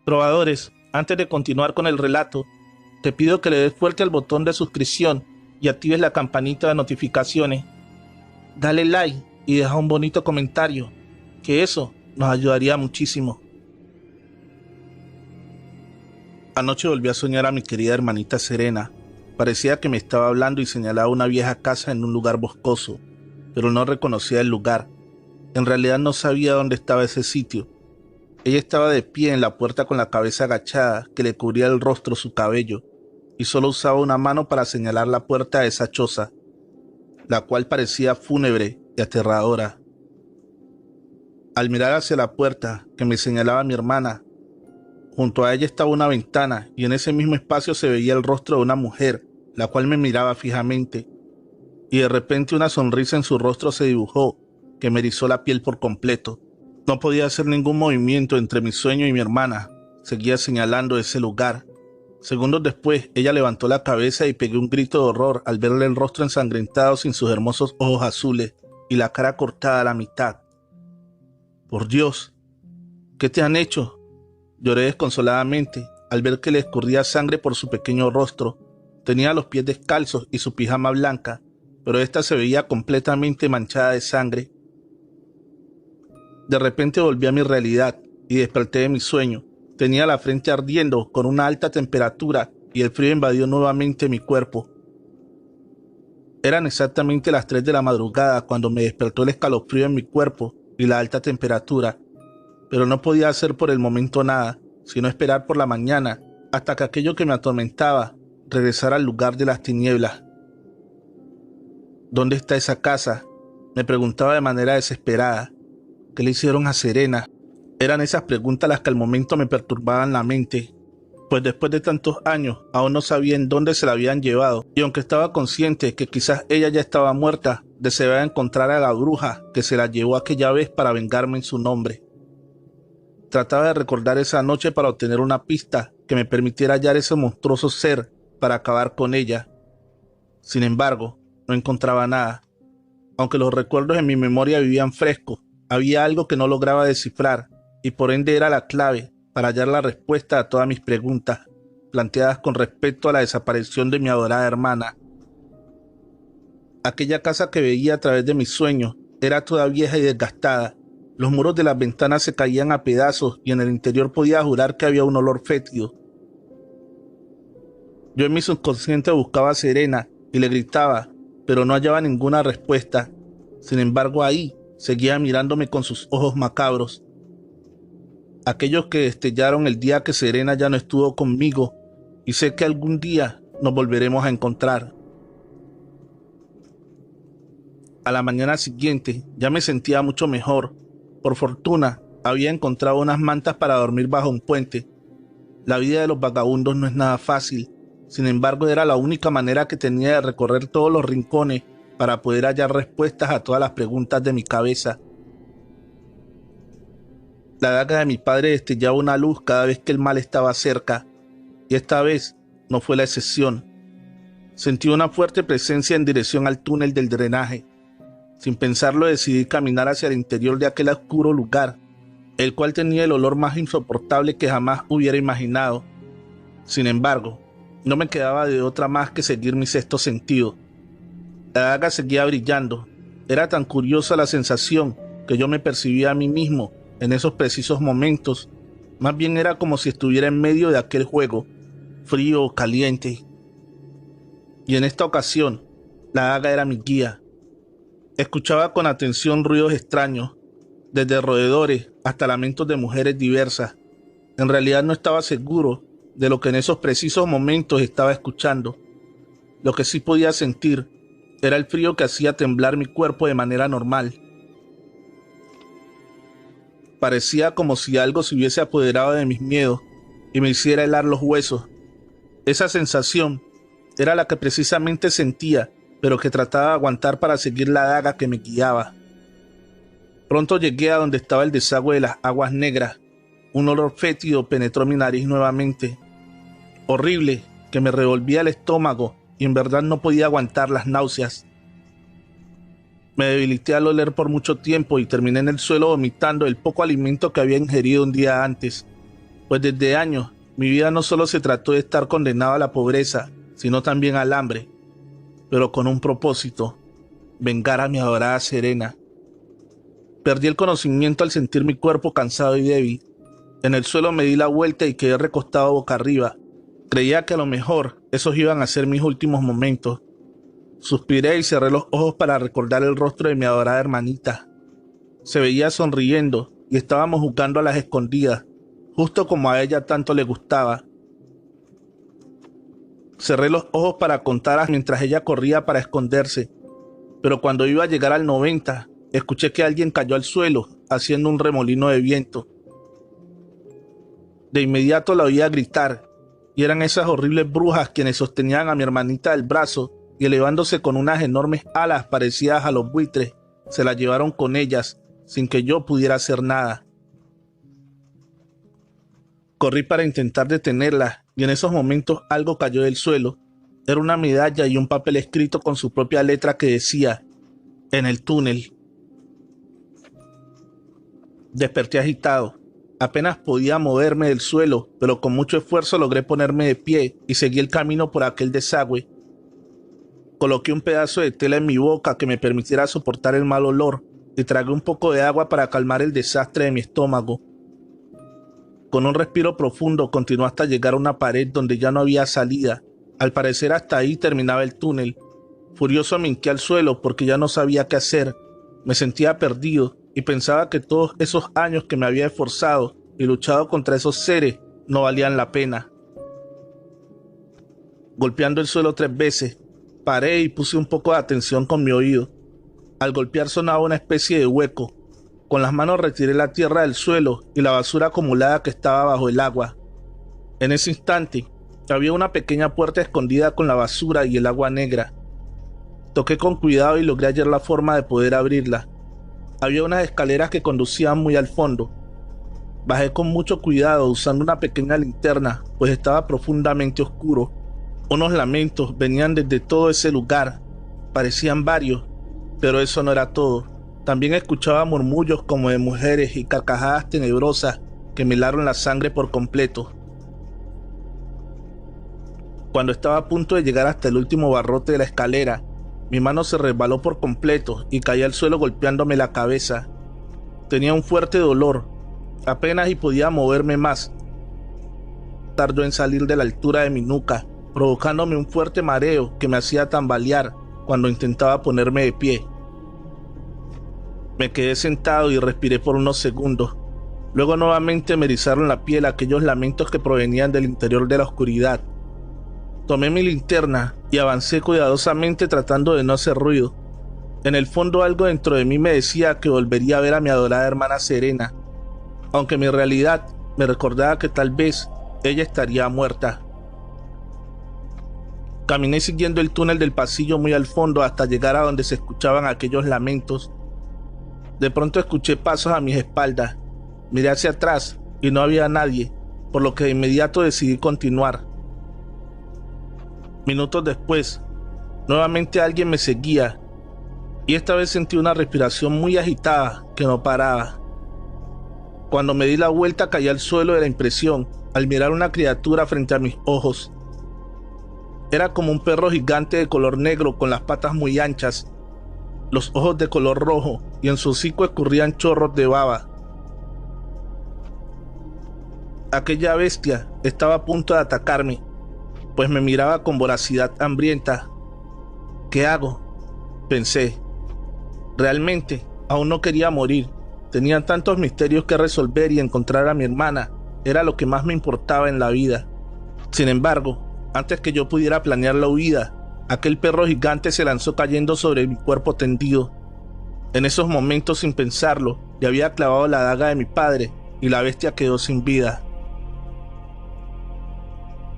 Trovadores, antes de continuar con el relato, te pido que le des fuerte al botón de suscripción y actives la campanita de notificaciones. dale like y deja un bonito comentario, que eso nos ayudaría muchísimo. Anoche volví a soñar a mi querida hermanita Serena. Parecía que me estaba hablando y señalaba una vieja casa en un lugar boscoso, pero no reconocía el lugar. En realidad no sabía dónde estaba ese sitio. Ella estaba de pie en la puerta con la cabeza agachada, que le cubría el rostro su cabello, y solo usaba una mano para señalar la puerta de esa choza, la cual parecía fúnebre y aterradora. Al mirar hacia la puerta que me señalaba mi hermana, junto a ella estaba una ventana y en ese mismo espacio se veía el rostro de una mujer, la cual me miraba fijamente, y de repente una sonrisa en su rostro se dibujó que me erizó la piel por completo. No podía hacer ningún movimiento entre mi sueño y mi hermana. Seguía señalando ese lugar. Segundos después, ella levantó la cabeza y pegué un grito de horror al verle el rostro ensangrentado sin sus hermosos ojos azules y la cara cortada a la mitad. «Por Dios, ¿qué te han hecho?», lloré desconsoladamente al ver que le escurría sangre por su pequeño rostro. Tenía los pies descalzos y su pijama blanca, pero ésta se veía completamente manchada de sangre. De repente volví a mi realidad y desperté de mi sueño. Tenía la frente ardiendo con una alta temperatura y el frío invadió nuevamente mi cuerpo. Eran exactamente las 3 de la madrugada cuando me despertó el escalofrío en mi cuerpo y la alta temperatura, pero no podía hacer por el momento nada, sino esperar por la mañana hasta que aquello que me atormentaba regresara al lugar de las tinieblas. ¿Dónde está esa casa?, me preguntaba de manera desesperada. ¿Qué le hicieron a Serena? Eran esas preguntas las que al momento me perturbaban la mente, pues después de tantos años aún no sabía en dónde se la habían llevado, y aunque estaba consciente que quizás ella ya estaba muerta, deseaba encontrar a la bruja que se la llevó aquella vez para vengarme en su nombre. Trataba de recordar esa noche para obtener una pista que me permitiera hallar ese monstruoso ser para acabar con ella. Sin embargo, no encontraba nada. Aunque los recuerdos en mi memoria vivían frescos, había algo que no lograba descifrar y por ende era la clave para hallar la respuesta a todas mis preguntas, planteadas con respecto a la desaparición de mi adorada hermana. Aquella casa que veía a través de mis sueños era toda vieja y desgastada. Los muros de las ventanas se caían a pedazos y en el interior podía jurar que había un olor fétido. Yo en mi subconsciente buscaba a Serena y le gritaba, pero no hallaba ninguna respuesta. Sin embargo, ahí seguía mirándome con sus ojos macabros, aquellos que destellaron el día que Serena ya no estuvo conmigo, y sé que algún día nos volveremos a encontrar. A la mañana siguiente ya me sentía mucho mejor. Por fortuna, había encontrado unas mantas para dormir bajo un puente. La vida de los vagabundos no es nada fácil, sin embargo era la única manera que tenía de recorrer todos los rincones para poder hallar respuestas a todas las preguntas de mi cabeza. La daga de mi padre destellaba una luz cada vez que el mal estaba cerca, y esta vez no fue la excepción. Sentí una fuerte presencia en dirección al túnel del drenaje. Sin pensarlo decidí caminar hacia el interior de aquel oscuro lugar, el cual tenía el olor más insoportable que jamás hubiera imaginado. Sin embargo, no me quedaba de otra más que seguir mi sexto sentido. La daga seguía brillando. Era tan curiosa la sensación que yo me percibía a mí mismo en esos precisos momentos. Más bien era como si estuviera en medio de aquel juego, frío o caliente. Y en esta ocasión, la daga era mi guía. Escuchaba con atención ruidos extraños, desde roedores hasta lamentos de mujeres diversas. En realidad no estaba seguro de lo que en esos precisos momentos estaba escuchando. Lo que sí podía sentir era el frío que hacía temblar mi cuerpo de manera normal. Parecía como si algo se hubiese apoderado de mis miedos y me hiciera helar los huesos. Esa sensación era la que precisamente sentía, pero que trataba de aguantar para seguir la daga que me guiaba. Pronto llegué a donde estaba el desagüe de las aguas negras. Un olor fétido penetró mi nariz nuevamente. Horrible, que me revolvía el estómago y en verdad no podía aguantar las náuseas. Me debilité al oler por mucho tiempo y terminé en el suelo vomitando el poco alimento que había ingerido un día antes. Pues desde años, mi vida no solo se trató de estar condenado a la pobreza, sino también al hambre, pero con un propósito. vengar a mi adorada Serena. Perdí el conocimiento al sentir mi cuerpo cansado y débil. En el suelo me di la vuelta y quedé recostado boca arriba. Creía que a lo mejor esos iban a ser mis últimos momentos. Suspiré y cerré los ojos para recordar el rostro de mi adorada hermanita. Se veía sonriendo y estábamos jugando a las escondidas, justo como a ella tanto le gustaba. Cerré los ojos para contar mientras ella corría para esconderse, pero cuando iba a llegar al 90, escuché que alguien cayó al suelo, haciendo un remolino de viento. De inmediato la oía gritar, y eran esas horribles brujas quienes sostenían a mi hermanita del brazo y elevándose con unas enormes alas parecidas a los buitres, se la llevaron con ellas, sin que yo pudiera hacer nada. Corrí para intentar detenerla, y en esos momentos algo cayó del suelo. Era una medalla y un papel escrito con su propia letra que decía, en el túnel. Desperté agitado. Apenas podía moverme del suelo, pero con mucho esfuerzo logré ponerme de pie y seguí el camino por aquel desagüe. Coloqué un pedazo de tela en mi boca que me permitiera soportar el mal olor y tragué un poco de agua para calmar el desastre de mi estómago. Con un respiro profundo continué hasta llegar a una pared donde ya no había salida. Al parecer hasta ahí terminaba el túnel. Furioso me hinqué al suelo porque ya no sabía qué hacer. Me sentía perdido y pensaba que todos esos años que me había esforzado y luchado contra esos seres no valían la pena. Golpeando el suelo 3 veces, paré y puse un poco de atención con mi oído. Al golpear sonaba una especie de hueco. Con las manos retiré la tierra del suelo y la basura acumulada que estaba bajo el agua. En ese instante, había una pequeña puerta escondida con la basura y el agua negra. Toqué con cuidado y logré hallar la forma de poder abrirla. Había unas escaleras que conducían muy al fondo. Bajé con mucho cuidado usando una pequeña linterna, pues estaba profundamente oscuro. Unos lamentos venían desde todo ese lugar. Parecían varios, pero eso no era todo. También escuchaba murmullos como de mujeres y carcajadas tenebrosas que me helaron la sangre por completo. Cuando estaba a punto de llegar hasta el último barrote de la escalera, mi mano se resbaló por completo y caí al suelo golpeándome la cabeza. Tenía un fuerte dolor, apenas y podía moverme más. Tardó en salir de la altura de mi nuca, provocándome un fuerte mareo que me hacía tambalear cuando intentaba ponerme de pie. Me quedé sentado y respiré por unos segundos. Luego nuevamente me erizaron la piel aquellos lamentos que provenían del interior de la oscuridad. Tomé mi linterna y avancé cuidadosamente tratando de no hacer ruido. En el fondo algo dentro de mí me decía que volvería a ver a mi adorada hermana Serena, aunque mi realidad me recordaba que tal vez ella estaría muerta. Caminé siguiendo el túnel del pasillo muy al fondo hasta llegar a donde se escuchaban aquellos lamentos. De pronto escuché pasos a mis espaldas. Miré hacia atrás y no había nadie, por lo que de inmediato decidí continuar. Minutos después, nuevamente alguien me seguía, y esta vez sentí una respiración muy agitada que no paraba. Cuando me di la vuelta caí al suelo de la impresión al mirar una criatura frente a mis ojos. Era como un perro gigante de color negro con las patas muy anchas, los ojos de color rojo y en su hocico escurrían chorros de baba. Aquella bestia estaba a punto de atacarme, pues me miraba con voracidad hambrienta. ¿Qué hago?, pensé. Realmente, aún no quería morir. Tenía tantos misterios que resolver y encontrar a mi hermana era lo que más me importaba en la vida. Sin embargo, antes que yo pudiera planear la huida, aquel perro gigante se lanzó cayendo sobre mi cuerpo tendido. En esos momentos, sin pensarlo, le había clavado la daga de mi padre y la bestia quedó sin vida.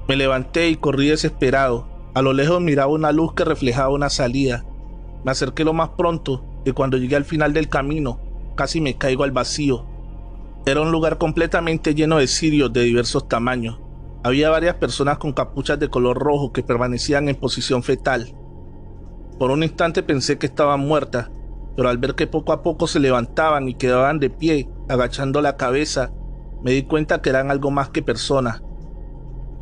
Me levanté y corrí desesperado. A lo lejos miraba una luz que reflejaba una salida. Me acerqué lo más pronto y cuando llegué al final del camino, casi me caigo al vacío. Era un lugar completamente lleno de cirios de diversos tamaños. Había varias personas con capuchas de color rojo que permanecían en posición fetal. Por un instante pensé que estaban muertas, pero al ver que poco a poco se levantaban y quedaban de pie, agachando la cabeza, me di cuenta que eran algo más que personas.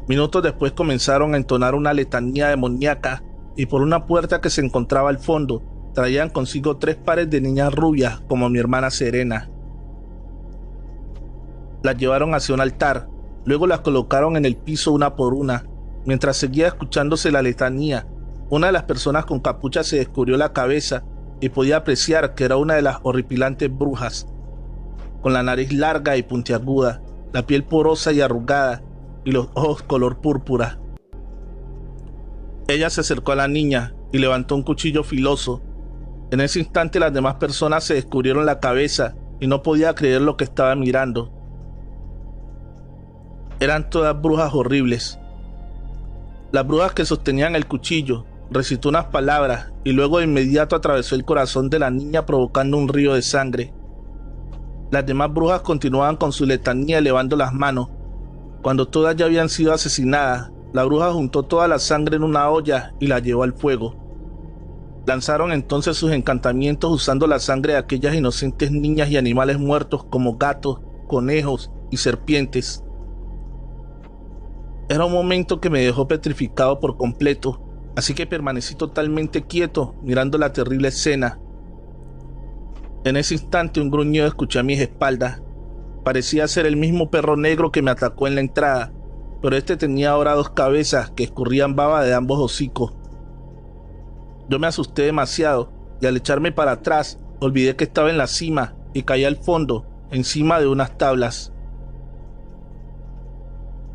Minutos después comenzaron a entonar una letanía demoníaca y por una puerta que se encontraba al fondo traían consigo 3 pares de niñas rubias como mi hermana Serena. Las llevaron hacia un altar, luego las colocaron en el piso una por una. Mientras seguía escuchándose la letanía, una de las personas con capucha se descubrió la cabeza y podía apreciar que era una de las horripilantes brujas, con la nariz larga y puntiaguda, la piel porosa y arrugada y los ojos color púrpura. Ella se acercó a la niña y levantó un cuchillo filoso. En ese instante las demás personas se descubrieron la cabeza y no podía creer lo que estaba mirando. Eran todas brujas horribles. Las brujas que sostenían el cuchillo recitó unas palabras y luego de inmediato atravesó el corazón de la niña provocando un río de sangre. Las demás brujas continuaban con su letanía elevando las manos. Cuando todas ya habían sido asesinadas, la bruja juntó toda la sangre en una olla y la llevó al fuego. Lanzaron entonces sus encantamientos usando la sangre de aquellas inocentes niñas y animales muertos como gatos, conejos y serpientes. Era un momento que me dejó petrificado por completo, así que permanecí totalmente quieto mirando la terrible escena. En ese instante un gruñido escuché a mis espaldas. Parecía ser el mismo perro negro que me atacó en la entrada, pero este tenía ahora 2 cabezas que escurrían baba de ambos hocicos. Yo me asusté demasiado y al echarme para atrás olvidé que estaba en la cima y caí al fondo, encima de unas tablas.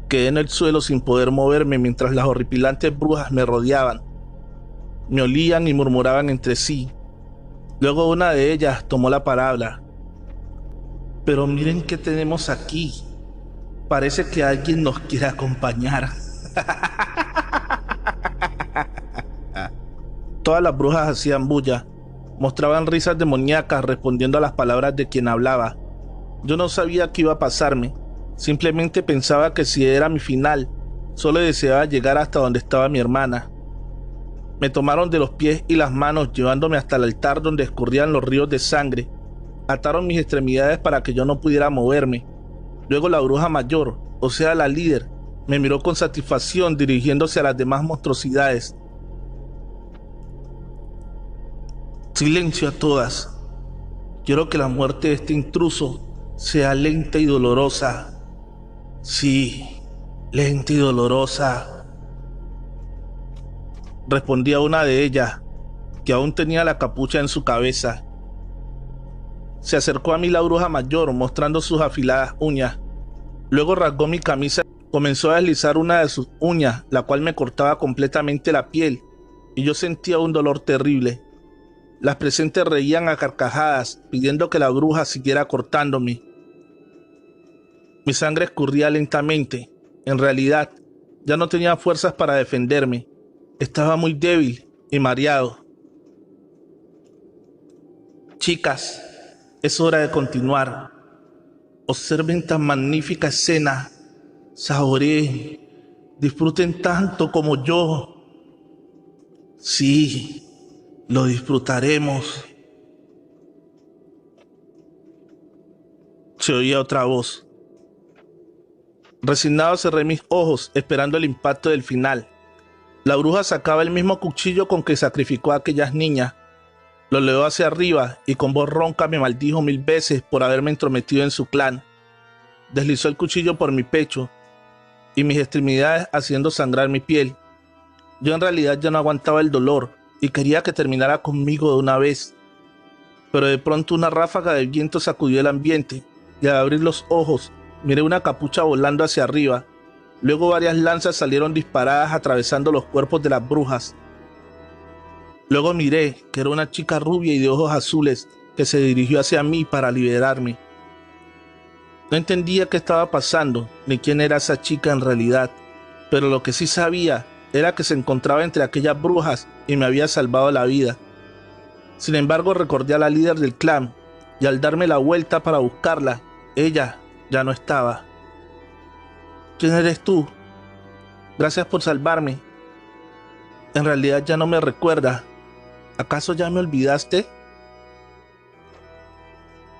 Quedé en el suelo sin poder moverme mientras las horripilantes brujas me rodeaban. Me olían y murmuraban entre sí. Luego una de ellas tomó la palabra. Pero miren qué tenemos aquí. Parece que alguien nos quiere acompañar. Todas las brujas hacían bulla, mostraban risas demoníacas respondiendo a las palabras de quien hablaba. Yo no sabía qué iba a pasarme. Simplemente pensaba que si era mi final, solo deseaba llegar hasta donde estaba mi hermana. Me tomaron de los pies y las manos llevándome hasta el altar donde escurrían los ríos de sangre. Ataron mis extremidades para que yo no pudiera moverme. Luego la bruja mayor, o sea la líder, me miró con satisfacción dirigiéndose a las demás monstruosidades. Silencio a todas. Quiero que la muerte de este intruso sea lenta y dolorosa. Sí, lenta y dolorosa, respondía una de ellas, que aún tenía la capucha en su cabeza. Se acercó a mí la bruja mayor mostrando sus afiladas uñas. Luego rasgó mi camisa y comenzó a deslizar una de sus uñas, la cual me cortaba completamente la piel, y yo sentía un dolor terrible. Las presentes reían a carcajadas, pidiendo que la bruja siguiera cortándome. Mi sangre escurría lentamente. En realidad, ya no tenía fuerzas para defenderme. Estaba muy débil y mareado. Chicas, es hora de continuar. Observen tan magnífica escena. Saboreen. Disfruten tanto como yo. Sí, lo disfrutaremos. Se oía otra voz. Resignado cerré mis ojos, esperando el impacto del final. La bruja sacaba el mismo cuchillo con que sacrificó a aquellas niñas. Lo elevó hacia arriba y con voz ronca me maldijo 1000 veces por haberme entrometido en su clan. Deslizó el cuchillo por mi pecho y mis extremidades haciendo sangrar mi piel. Yo en realidad ya no aguantaba el dolor y quería que terminara conmigo de una vez. Pero de pronto una ráfaga de viento sacudió el ambiente y al abrir los ojos miré una capucha volando hacia arriba. Luego varias lanzas salieron disparadas atravesando los cuerpos de las brujas. Luego miré que era una chica rubia y de ojos azules que se dirigió hacia mí para liberarme. No entendía qué estaba pasando ni quién era esa chica en realidad, pero lo que sí sabía era que se encontraba entre aquellas brujas y me había salvado la vida. Sin embargo, recordé a la líder del clan y al darme la vuelta para buscarla, ella ya no estaba. ¿Quién eres tú? Gracias por salvarme. En realidad ya no me recuerdas. ¿Acaso ya me olvidaste?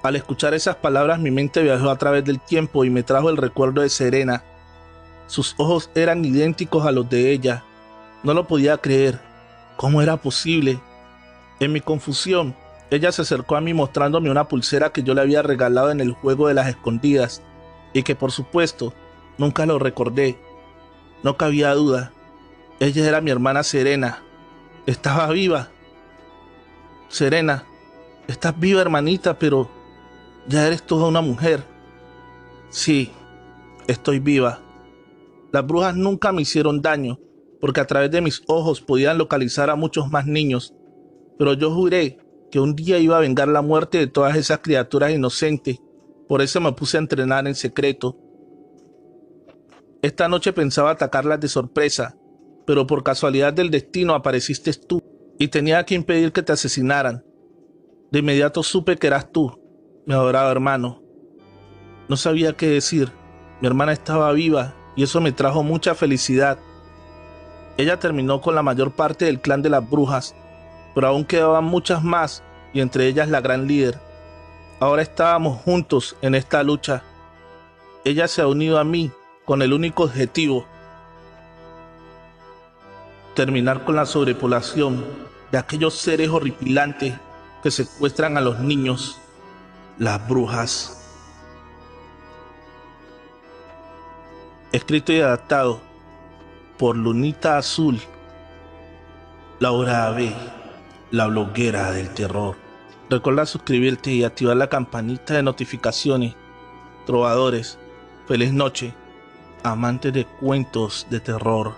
Al escuchar esas palabras mi mente viajó a través del tiempo y me trajo el recuerdo de Serena. Sus ojos eran idénticos a los de ella. No lo podía creer. ¿Cómo era posible? En mi confusión, ella se acercó a mí mostrándome una pulsera que yo le había regalado en el juego de las escondidas y que por supuesto nunca lo recordé. No cabía duda. Ella era mi hermana Serena. Estaba viva. Serena, estás viva, hermanita, pero ya eres toda una mujer. Sí, estoy viva. Las brujas nunca me hicieron daño, porque a través de mis ojos podían localizar a muchos más niños. Pero yo juré que un día iba a vengar la muerte de todas esas criaturas inocentes. Por eso me puse a entrenar en secreto. Esta noche pensaba atacarlas de sorpresa, pero por casualidad del destino apareciste tú y tenía que impedir que te asesinaran. De inmediato supe que eras tú, mi adorado hermano. No sabía qué decir. Mi hermana estaba viva y eso me trajo mucha felicidad. Ella terminó con la mayor parte del clan de las brujas, pero aún quedaban muchas más y entre ellas la gran líder. Ahora estábamos juntos en esta lucha. Ella se ha unido a mí con el único objetivo: terminar con la sobrepoblación de aquellos seres horripilantes que secuestran a los niños, las brujas. Escrito y adaptado por Lunita Azul, Laura B., la bloguera del terror. Recuerda suscribirte y activar la campanita de notificaciones. Trovadores, feliz noche, amantes de cuentos de terror.